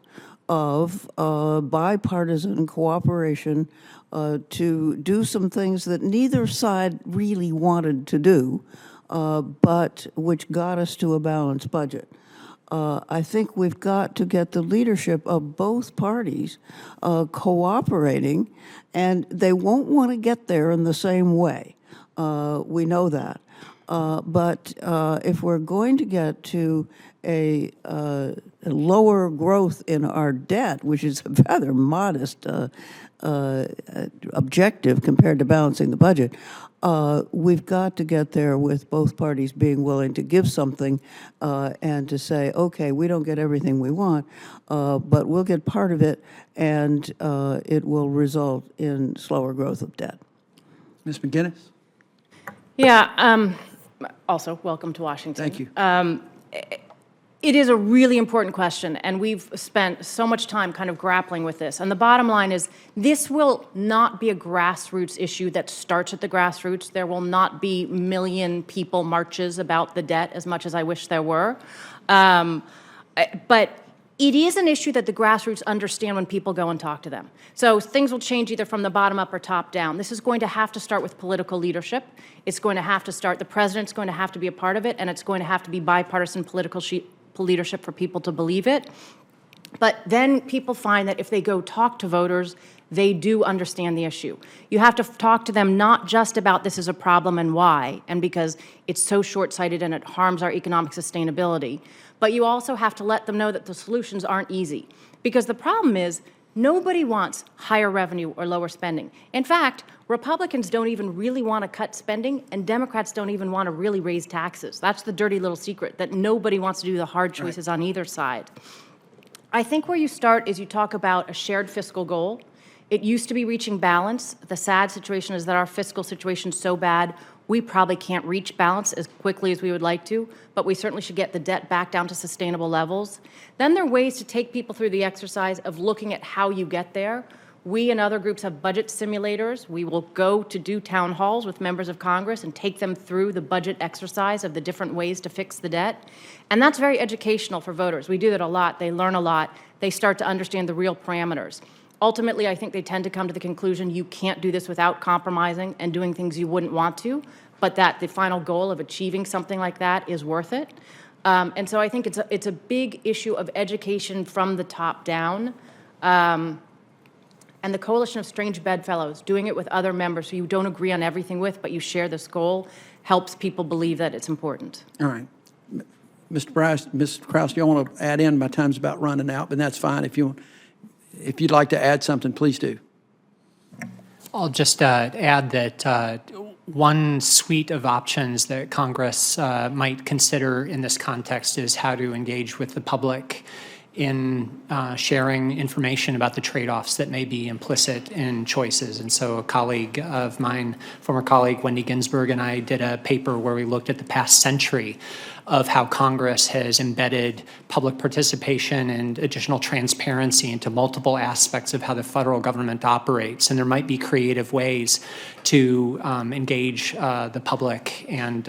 F: of bipartisan cooperation to do some things that neither side really wanted to do, but which got us to a balanced budget. I think we've got to get the leadership of both parties cooperating, and they won't want to get there in the same way. We know that. But if we're going to get to a lower growth in our debt, which is a rather modest objective compared to balancing the budget, we've got to get there with both parties being willing to give something and to say, okay, we don't get everything we want, but we'll get part of it, and it will result in slower growth of debt.
G: Ms. McGinnis?
E: Yeah, also, welcome to Washington.
G: Thank you.
E: It is a really important question, and we've spent so much time kind of grappling with this. And the bottom line is, this will not be a grassroots issue that starts at the grassroots. There will not be million people marches about the debt, as much as I wish there were. But it is an issue that the grassroots understand when people go and talk to them. So things will change either from the bottom up or top down. This is going to have to start with political leadership. It's going to have to start, the president's going to have to be a part of it, and it's going to have to be bipartisan political leadership for people to believe it. But then people find that if they go talk to voters, they do understand the issue. You have to talk to them not just about this is a problem and why, and because it's so short-sighted and it harms our economic sustainability, but you also have to let them know that the solutions aren't easy. Because the problem is, nobody wants higher revenue or lower spending. In fact, Republicans don't even really want to cut spending, and Democrats don't even want to really raise taxes. That's the dirty little secret, that nobody wants to do the hard choices on either side. I think where you start is you talk about a shared fiscal goal. It used to be reaching balance. The sad situation is that our fiscal situation is so bad, we probably can't reach balance as quickly as we would like to, but we certainly should get the debt back down to sustainable levels. Then there are ways to take people through the exercise of looking at how you get there. We and other groups have budget simulators. We will go to do town halls with members of Congress and take them through the budget exercise of the different ways to fix the debt. And that's very educational for voters. We do that a lot. They learn a lot. They start to understand the real parameters. Ultimately, I think they tend to come to the conclusion you can't do this without compromising and doing things you wouldn't want to, but that the final goal of achieving something like that is worth it. And so I think it's a big issue of education from the top down. And the Coalition of Strange Bedfellows, doing it with other members who you don't agree on everything with, but you share this goal, helps people believe that it's important.
G: All right. Mr. Bryce, Ms. Kraus, do you want to add in? My time's about running out, but that's fine. If you'd like to add something, please do.
D: I'll just add that one suite of options that Congress might consider in this context is how to engage with the public in sharing information about the trade-offs that may be implicit in choices. And so a colleague of mine, former colleague Wendy Ginsburg, and I did a paper where we looked at the past century of how Congress has embedded public participation and additional transparency into multiple aspects of how the federal government operates. And there might be creative ways to engage the public and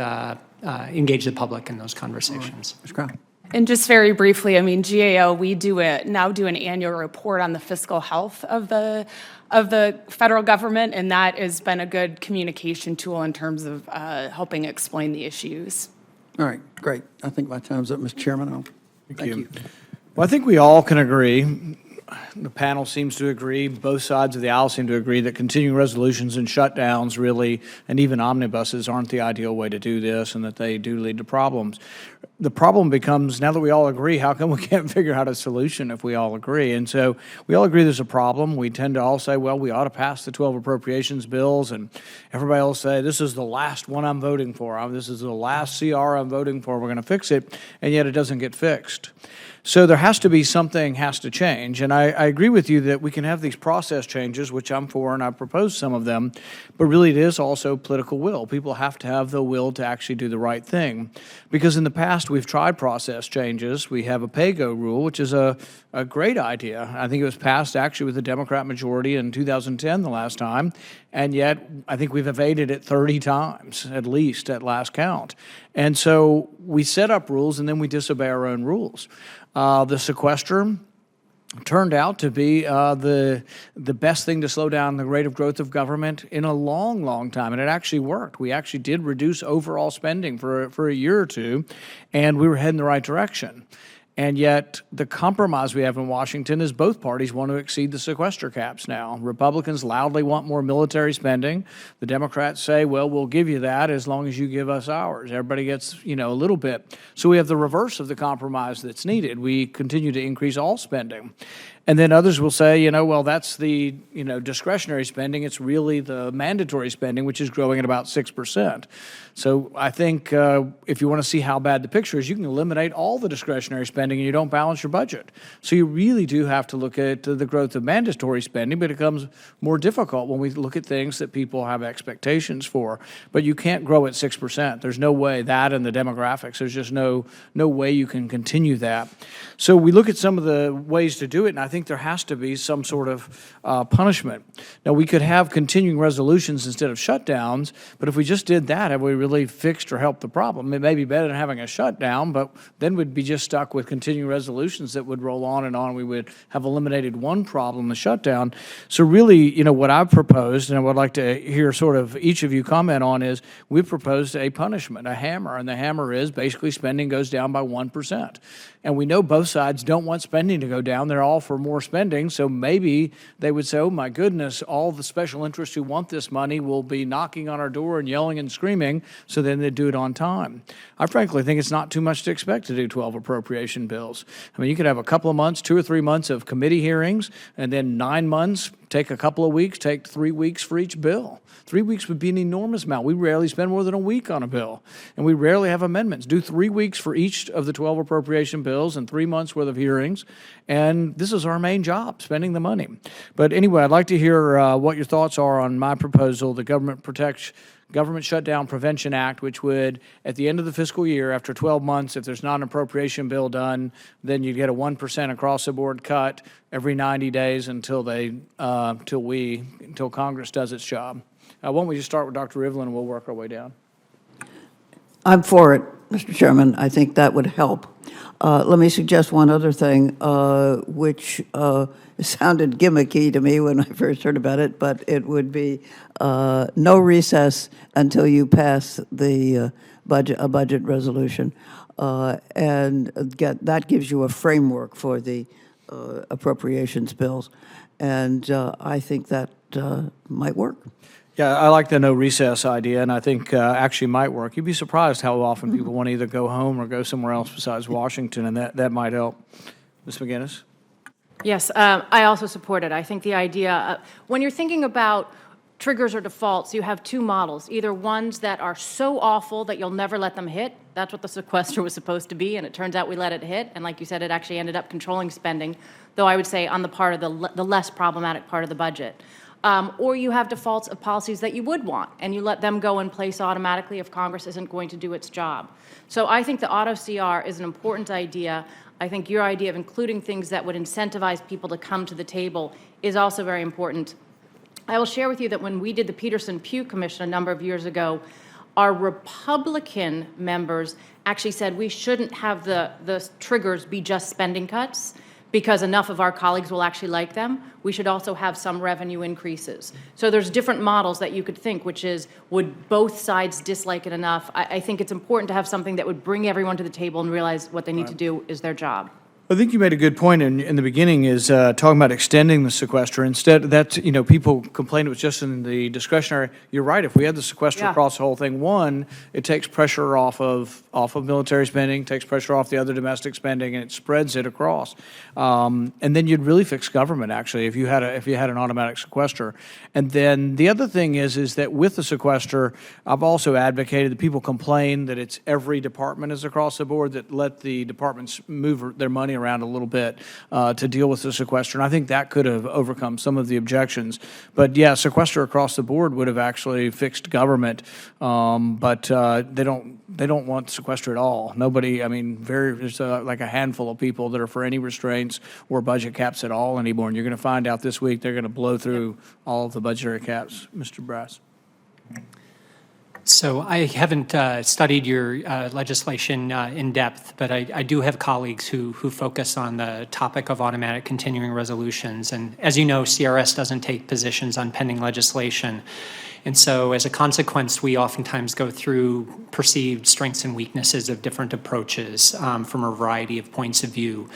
D: engage the public in those conversations.
G: Ms. Crown?
C: And just very briefly, I mean, GAO, we now do an annual report on the fiscal health of the federal government, and that has been a good communication tool in terms of helping explain the issues.
G: All right, great. I think my time's up, Mr. Chairman. Thank you.
A: Well, I think we all can agree, the panel seems to agree, both sides of the aisle seem to agree that continuing resolutions and shutdowns really, and even omnibuses aren't the ideal way to do this, and that they do lead to problems. The problem becomes, now that we all agree, how come we can't figure out a solution if we all agree? And so we all agree there's a problem. We tend to all say, well, we ought to pass the 12 appropriations bills, and everybody will say, this is the last one I'm voting for. This is the last CR I'm voting for. We're going to fix it, and yet it doesn't get fixed. So there has to be something has to change. And I agree with you that we can have these process changes, which I'm for, and I propose some of them, but really it is also political will. People have to have the will to actually do the right thing. Because in the past, we've tried process changes. We have a pay-go rule, which is a great idea. I think it was passed actually with a Democrat majority in 2010 the last time, and yet I think we've evaded it 30 times, at least, at last count. And so we set up rules, and then we disobey our own rules. The sequester turned out to be the best thing to slow down the rate of growth of government in a long, long time, and it actually worked. We actually did reduce overall spending for a year or two, and we were heading the right direction. And yet, the compromise we have in Washington is both parties want to exceed the sequester caps now. Republicans loudly want more military spending. The Democrats say, well, we'll give you that as long as you give us ours. Everybody gets, a little bit. So we have the reverse of the compromise that's needed. We continue to increase all spending. And then others will say, well, that's the, discretionary spending. It's really the mandatory spending, which is growing at about 6%. So I think if you want to see how bad the picture is, you can eliminate all the discretionary spending and you don't balance your budget. So you really do have to look at the growth of mandatory spending, but it becomes more difficult when we look at things that people have expectations for. But you can't grow at 6%. There's no way, that and the demographics, there's just no way you can continue that. So we look at some of the ways to do it, and I think there has to be some sort of punishment. Now, we could have continuing resolutions instead of shutdowns, but if we just did that, have we really fixed or helped the problem? It may be better than having a shutdown, but then we'd be just stuck with continuing resolutions that would roll on and on. We would have eliminated one problem, the shutdown. So really, what I've proposed, and I would like to hear sort of each of you comment on, is we've proposed a punishment, a hammer, and the hammer is basically spending goes down by 1%. And we know both sides don't want spending to go down. They're all for more spending. So maybe they would say, oh, my goodness, all the special interests who want this money will be knocking on our door and yelling and screaming, so then they'd do it on time. I frankly think it's not too much to expect to do 12 appropriation bills. I mean, you could have a couple of months, 2 or 3 months of committee hearings, and then 9 months, take a couple of weeks, take 3 weeks for each bill. 3 weeks would be an enormous amount. We rarely spend more than a week on a bill, and we rarely have amendments. Do 3 weeks for each of the 12 appropriation bills and 3 months worth of hearings, and this is our main job, spending the money. But anyway, I'd like to hear what your thoughts are on my proposal, the Government Shutdown Prevention Act, which would, at the end of the fiscal year, after 12 months, if there's not an appropriation bill done, then you get a 1% across-the-board cut every 90 days until Congress does its job. Why don't we just start with Dr. Rivlin, and we'll work our way down.
F: I'm for it, Mr. Chairman. I think that would help. Let me suggest one other thing, which sounded gimmicky to me when I first heard about it, but it would be no recess until you pass a budget resolution. And that gives you a framework for the appropriations bills. And I think that might work.
A: Yeah, I like the no recess idea, and I think actually might work. You'd be surprised how often people want to either go home or go somewhere else besides Washington, and that might help. Ms. McGinnis?
E: Yes, I also support it. I think the idea, when you're thinking about triggers or defaults, you have two models, either ones that are so awful that you'll never let them hit. That's what the sequester was supposed to be, and it turns out we let it hit. And like you said, it actually ended up controlling spending, though I would say on the part of the less problematic part of the budget. Or you have defaults of policies that you would want, and you let them go in place automatically if Congress isn't going to do its job. So I think the auto CR is an important idea. I think your idea of including things that would incentivize people to come to the table is also very important. I will share with you that when we did the Peterson-Pugh Commission a number of years ago, our Republican members actually said we shouldn't have the triggers be just spending cuts because enough of our colleagues will actually like them. We should also have some revenue increases. So there's different models that you could think, which is, would both sides dislike it enough? I think it's important to have something that would bring everyone to the table and realize what they need to do is their job.
A: I think you made a good point in the beginning is talking about extending the sequester. Instead, that, people complained it was just in the discretionary. You're right. If we had the sequester
E: Yeah.
A: across the whole thing, one, it takes pressure off of military spending, takes pressure off the other domestic spending, and it spreads it across. And then you'd really fix government, actually, if you had an automatic sequester. And then the other thing is that with the sequester, I've also advocated that people complain that it's every department is across the board, that let the departments move their money around a little bit to deal with the sequester. And I think that could have overcome some of the objections. But yeah, sequester across the board would have actually fixed government. But they don't want sequester at all. Nobody, there's like a handful of people that are for any restraints or budget caps at all anymore. And you're going to find out this week they're going to blow through all of the budgetary caps. Mr. Brass.
D: So I haven't studied your legislation in depth, but I do have colleagues who focus on the topic of automatic continuing resolutions. And as you know, CRS doesn't take positions on pending legislation. And so as a consequence, we oftentimes go through perceived strengths and weaknesses of different approaches from a variety of points of view.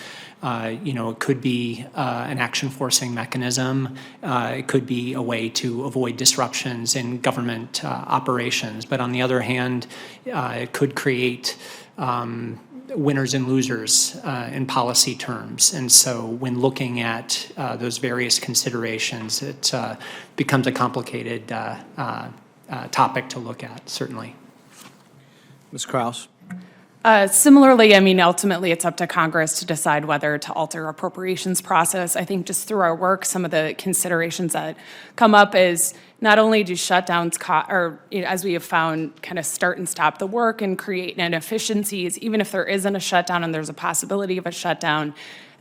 D: It could be an action forcing mechanism. It could be a way to avoid disruptions in government operations. But on the other hand, it could create winners and losers in policy terms. And so when looking at those various considerations, it becomes a complicated topic to look at, certainly.
A: Ms. Kraus.
C: Similarly, ultimately, it's up to Congress to decide whether to alter appropriations process. I think just through our work, some of the considerations that come up is not only do shutdowns, as we have found, kind of start and stop the work and create inefficiencies, even if there isn't a shutdown and there's a possibility of a shutdown,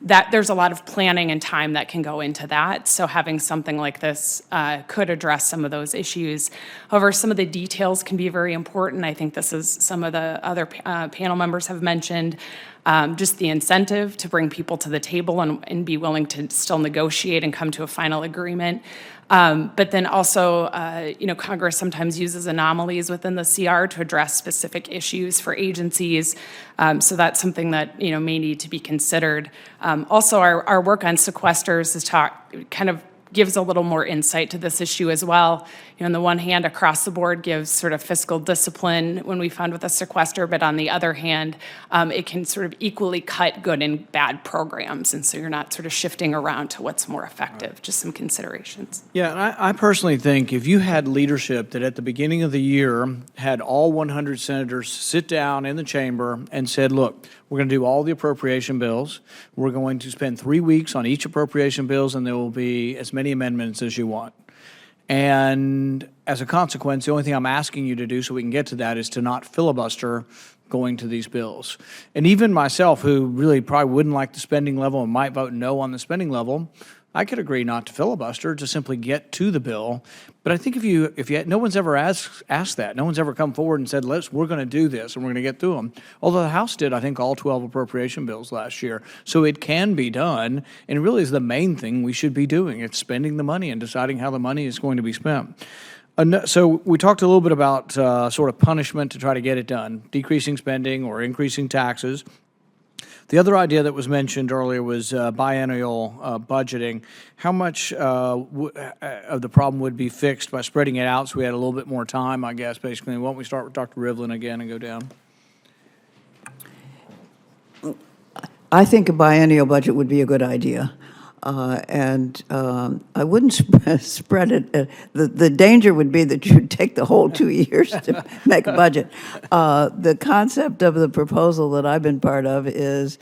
C: that there's a lot of planning and time that can go into that. So having something like this could address some of those issues. However, some of the details can be very important. I think this is some of the other panel members have mentioned. Just the incentive to bring people to the table and be willing to still negotiate and come to a final agreement. But then also, Congress sometimes uses anomalies within the CR to address specific issues for agencies. So that's something that, may need to be considered. Also, our work on sequesters kind of gives a little more insight to this issue as well. On the one hand, across the board gives sort of fiscal discipline when we found with a sequester, but on the other hand, it can sort of equally cut good and bad programs. And so you're not sort of shifting around to what's more effective, just some considerations.
A: Yeah, and I personally think if you had leadership that at the beginning of the year had all 100 senators sit down in the chamber and said, look, we're going to do all the appropriation bills. We're going to spend 3 weeks on each appropriation bills, and there will be as many amendments as you want. And as a consequence, the only thing I'm asking you to do so we can get to that is to not filibuster going to these bills. And even myself, who really probably wouldn't like the spending level and might vote no on the spending level, I could agree not to filibuster, to simply get to the bill. But I think if you no one's ever asked that. No one's ever come forward and said, we're going to do this and we're going to get through them. Although the House did, I think, all 12 appropriation bills last year. So it can be done, and it really is the main thing we should be doing. It's spending the money and deciding how the money is going to be spent. So we talked a little bit about sort of punishment to try to get it done, decreasing spending or increasing taxes. The other idea that was mentioned earlier was biennial budgeting. How much of the problem would be fixed by spreading it out so we had a little bit more time, I guess, basically? Why don't we start with Dr. Rivlin again and go down?
F: I think a biennial budget would be a good idea. I wouldn't spread it. The danger would be that you'd take the whole 2 years to make a budget. The concept of the proposal that I've been part of is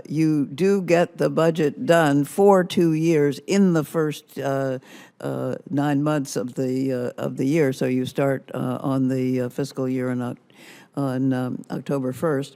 F: you do get the budget done for 2 years in the first 9 months of the year. So you start on the fiscal year on October 1st.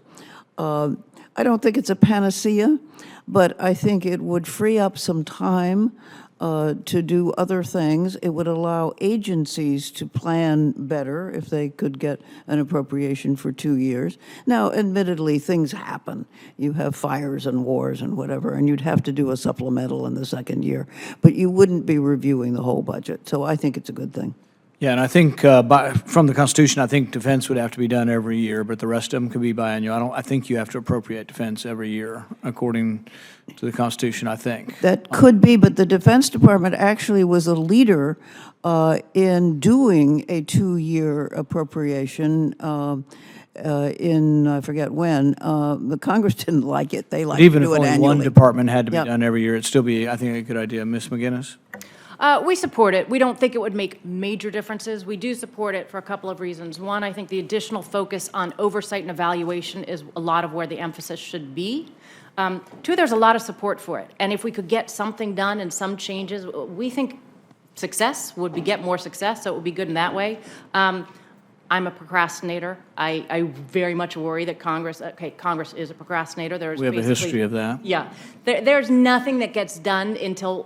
F: I don't think it's a panacea, but I think it would free up some time to do other things. It would allow agencies to plan better if they could get an appropriation for 2 years. Now, admittedly, things happen. You have fires and wars and whatever, and you'd have to do a supplemental in the second year. But you wouldn't be reviewing the whole budget, so I think it's a good thing.
A: Yeah, and I think from the Constitution, I think defense would have to be done every year, but the rest of them could be biannual. I think you have to appropriate defense every year, according to the Constitution, I think.
F: That could be, but the Defense Department actually was a leader in doing a 2-year appropriation in, I forget when. The Congress didn't like it. They liked to
A: Even if
F: do it
A: only
F: annually.
A: one department had to be
F: Yep.
A: done every year, it'd still be, I think, a good idea. Ms. McGinnis?
E: We support it. We don't think it would make major differences. We do support it for a couple of reasons. One, I think the additional focus on oversight and evaluation is a lot of where the emphasis should be. Two, there's a lot of support for it. And if we could get something done and some changes, we think success would be get more success, so it would be good in that way. I'm a procrastinator. I very much worry that Congress is a procrastinator. There's
A: We have a
E: basically-
A: history of that.
E: Yeah. There's nothing that gets done until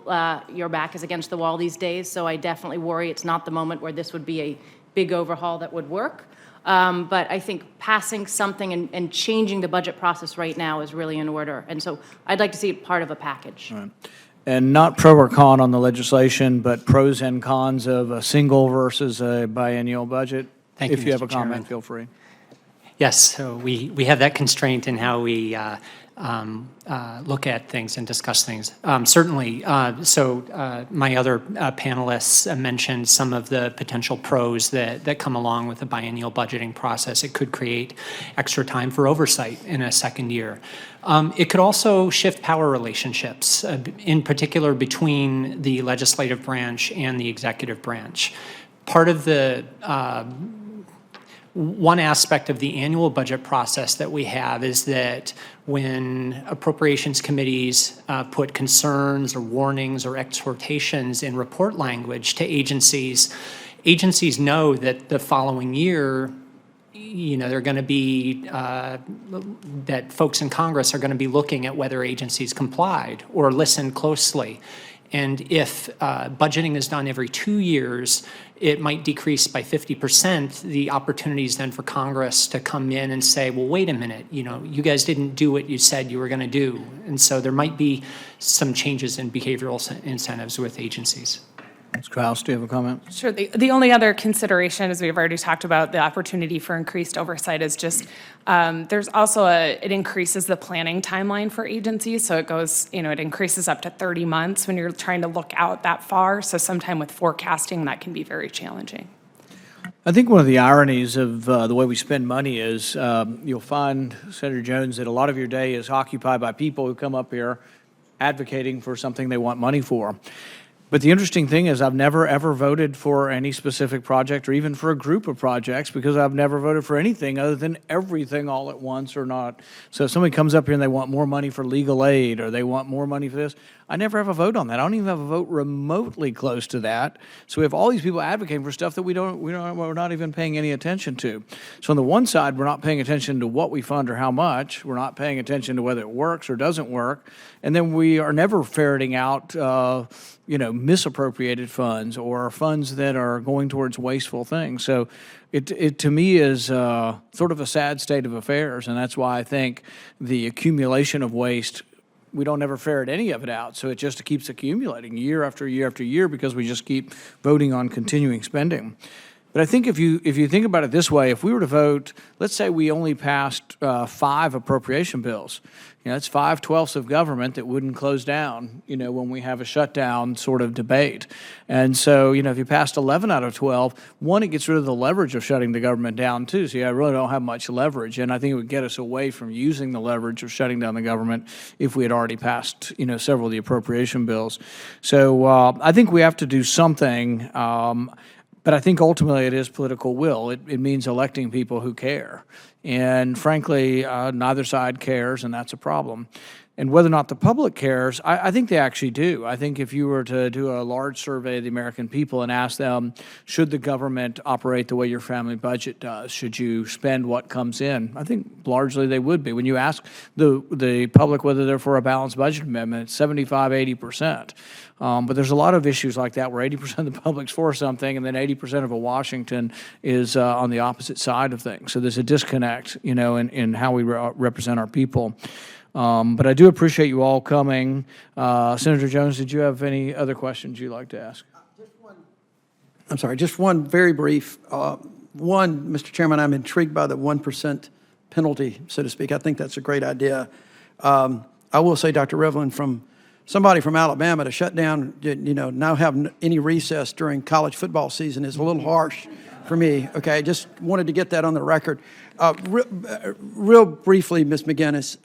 E: your back is against the wall these days, so I definitely worry it's not the moment where this would be a big overhaul that would work. But I think passing something and changing the budget process right now is really in order. And so I'd like to see it part of a package.
A: And not pro or con on the legislation, but pros and cons of a single versus a biennial budget.
H: Thank you,
A: If you have a
H: Mr. Chairman.
A: comment, feel free.
H: Yes, so we have that constraint in how we look at things and discuss things. Certainly, my other panelists mentioned some of the potential pros that come along with the biennial budgeting process. It could create extra time for oversight in a second year. It could also shift power relationships, in particular between the legislative branch and the executive branch. Part of the one aspect of the annual budget process that we have is that when appropriations committees put concerns or warnings or exhortations in report language to agencies, agencies know that the following year, they're going to be, that folks in Congress are going to be looking at whether agencies complied or listened closely. And if budgeting is done every 2 years, it might decrease by 50%. The opportunities then for Congress to come in and say, well, wait a minute, you guys didn't do what you said you were going to do. And so there might be some changes in behavioral incentives with agencies.
A: Ms. Kraus, do you have a comment?
C: Sure. The only other consideration, as we've already talked about, the opportunity for increased oversight is just, there's also it increases the planning timeline for agencies. So it goes, it increases up to 30 months when you're trying to look out that far. So sometime with forecasting, that can be very challenging.
A: I think one of the ironies of the way we spend money is you'll find, Senator Jones, that a lot of your day is occupied by people who come up here advocating for something they want money for. But the interesting thing is I've never, ever voted for any specific project or even for a group of projects because I've never voted for anything other than everything all at once or not. So if somebody comes up here and they want more money for legal aid or they want more money for this, I never have a vote on that. I don't even have a vote remotely close to that. So we have all these people advocating for stuff that we're not even paying any attention to. So on the one side, we're not paying attention to what we fund or how much. We're not paying attention to whether it works or doesn't work. And then we are never ferreting out misappropriated funds or funds that are going towards wasteful things. So it to me is sort of a sad state of affairs, and that's why I think the accumulation of waste, we don't ever ferret any of it out. So it just keeps accumulating year after year after year because we just keep voting on continuing spending. But I think if you think about it this way, if we were to vote, let's say we only passed 5 appropriation bills, that's 5/12 of government that wouldn't close down, when we have a shutdown sort of debate. And so, if you passed 11 out of 12, one, it gets rid of the leverage of shutting the government down too. So I really don't have much leverage, and I think it would get us away from using the leverage of shutting down the government if we had already passed, several of the appropriation bills. So I think we have to do something. But I think ultimately it is political will. It means electing people who care. And frankly, neither side cares, and that's a problem. And whether or not the public cares, I think they actually do. I think if you were to do a large survey of the American people and ask them, should the government operate the way your family budget does? Should you spend what comes in? I think largely they would be. When you ask the public whether they're for a balanced budget amendment, it's 75, 80%. But there's a lot of issues like that where 80% of the public's for something and then 80% of Washington is on the opposite side of things. So there's a disconnect, in how we represent our people. But I do appreciate you all coming. Senator Jones, did you have any other questions you'd like to ask?
G: I'm sorry, just one very brief. One, Mr. Chairman, I'm intrigued by the 1% penalty, so to speak. I think that's a great idea. I will say, Dr. Rivlin, from somebody from Alabama to shut down, now have any recess during college football season is a little harsh for me. Okay, just wanted to get that on the record. Real briefly, Ms. McGinnis,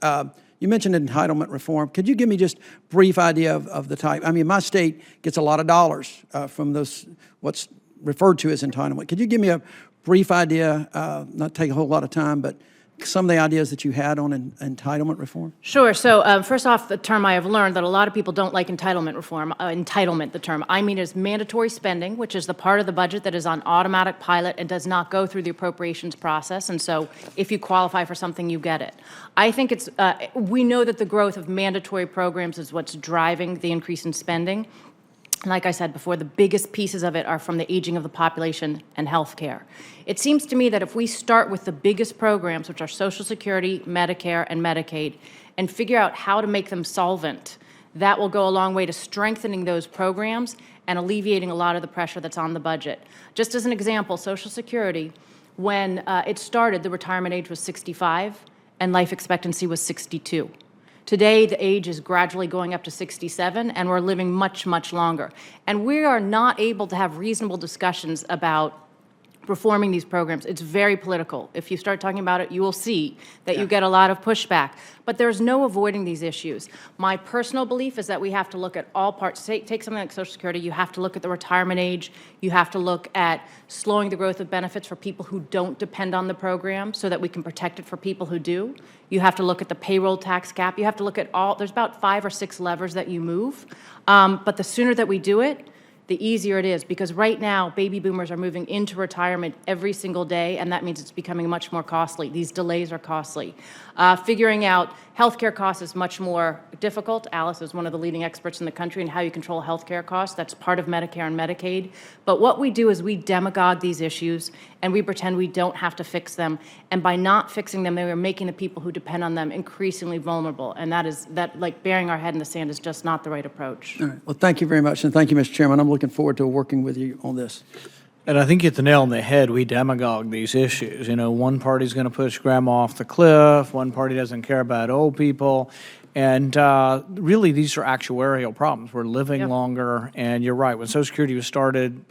G: you mentioned entitlement reform. Could you give me just brief idea of the type? I mean, my state gets a lot of dollars from those, what's referred to as entitlement. Could you give me a brief idea, not take a whole lot of time, but some of the ideas that you had on entitlement reform?
E: Sure. So first off, the term I have learned that a lot of people don't like entitlement reform. Entitlement, the term I mean is mandatory spending, which is the part of the budget that is on automatic pilot and does not go through the appropriations process. And so if you qualify for something, you get it. I think it's, we know that the growth of mandatory programs is what's driving the increase in spending. Like I said before, the biggest pieces of it are from the aging of the population and health care. It seems to me that if we start with the biggest programs, which are Social Security, Medicare, and Medicaid, and figure out how to make them solvent, that will go a long way to strengthening those programs and alleviating a lot of the pressure that's on the budget. Just as an example, Social Security, when it started, the retirement age was 65 and life expectancy was 62. Today, the age is gradually going up to 67, and we're living much, much longer. And we are not able to have reasonable discussions about reforming these programs. It's very political. If you start talking about it, you will see that you get a lot of pushback. But there's no avoiding these issues. My personal belief is that we have to look at all parts. Take something like Social Security. You have to look at the retirement age. You have to look at slowing the growth of benefits for people who don't depend on the program so that we can protect it for people who do. You have to look at the payroll tax cap. You have to look at all, there's about 5 or 6 levers that you move. But the sooner that we do it, the easier it is, because right now, baby boomers are moving into retirement every single day, and that means it's becoming much more costly. These delays are costly. Figuring out healthcare costs is much more difficult. Alice is one of the leading experts in the country in how you control healthcare costs. That's part of Medicare and Medicaid. But what we do is we demagogue these issues, and we pretend we don't have to fix them. And by not fixing them, they are making the people who depend on them increasingly vulnerable. And like burying our head in the sand is just not the right approach.
G: All right. Well, thank you very much, and thank you, Mr. Chairman. I'm looking forward to working with you on this.
A: And I think you hit the nail on the head. We demagogue these issues. One party's going to push grandma off the cliff. One party doesn't care about old people. And really, these are actuarial problems. We're living longer. And you're right. When Social Security was started,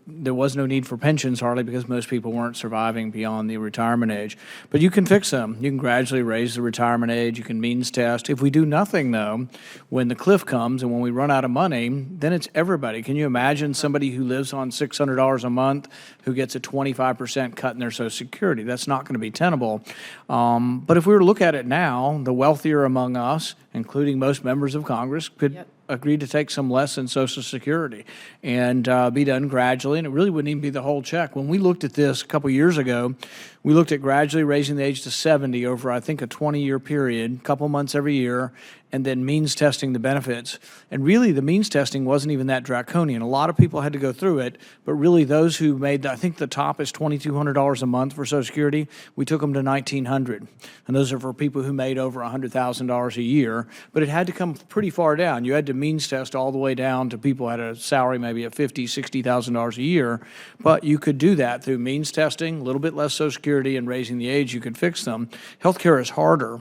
A: there was no need for pensions hardly because most people weren't surviving beyond the retirement age. But you can fix them. You can gradually raise the retirement age. You can means test. If we do nothing, though, when the cliff comes and when we run out of money, then it's everybody. Can you imagine somebody who lives on $600 a month who gets a 25% cut in their Social Security? That's not going to be tenable. But if we were to look at it now, the wealthier among us, including most members of Congress, could agree to take some less in Social Security and be done gradually, and it really wouldn't even be the whole check. When we looked at this a couple years ago, We looked at gradually raising the age to 70 over, I think, a 20-year period, a couple months every year, and then means testing the benefits. And really, the means testing wasn't even that draconian. A lot of people had to go through it, but really those who made, I think the top is $2,200 a month for Social Security, we took them to $1,900. And those are for people who made over $100,000 a year, but it had to come pretty far down. You had to means test all the way down to people who had a salary maybe of $50,000, $60,000 a year, but you could do that through means testing, a little bit less Social Security, and raising the age, you could fix them. Healthcare is harder.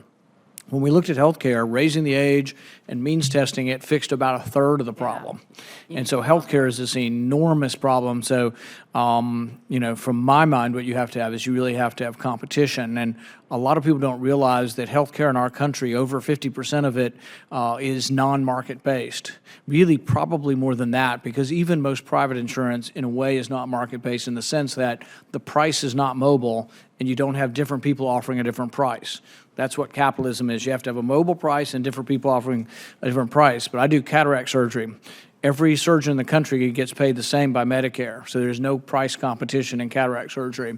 A: When we looked at healthcare, raising the age and means testing it fixed about a third of the problem. And so healthcare is this enormous problem. So, from my mind, what you have to have is you really have to have competition. And a lot of people don't realize that healthcare in our country, over 50% of it is non-market based. Really, probably more than that, because even most private insurance, in a way, is not market based in the sense that the price is not mobile and you don't have different people offering a different price. That's what capitalism is. You have to have a mobile price and different people offering a different price. But I do cataract surgery. Every surgeon in the country gets paid the same by Medicare, so there's no price competition in cataract surgery.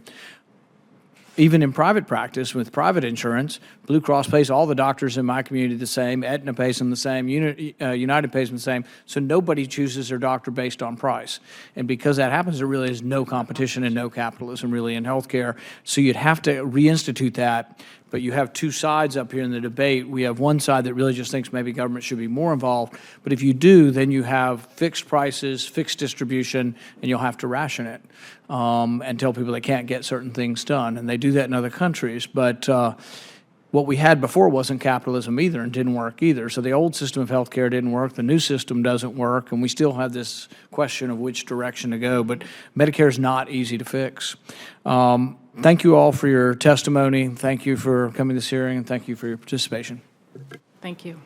A: Even in private practice with private insurance, Blue Cross pays all the doctors in my community the same, Aetna pays them the same, United pays them the same, so nobody chooses their doctor based on price. And because that happens, there really is no competition and no capitalism really in healthcare. So you'd have to reinstitute that, but you have two sides up here in the debate. We have one side that really just thinks maybe government should be more involved, but if you do, then you have fixed prices, fixed distribution, and you'll have to ration it and tell people they can't get certain things done. And they do that in other countries, but what we had before wasn't capitalism either and didn't work either. So the old system of healthcare didn't work, the new system doesn't work, and we still have this question of which direction to go. But Medicare is not easy to fix. Thank you all for your testimony. Thank you for coming to this hearing, and thank you for your participation.
E: Thank you.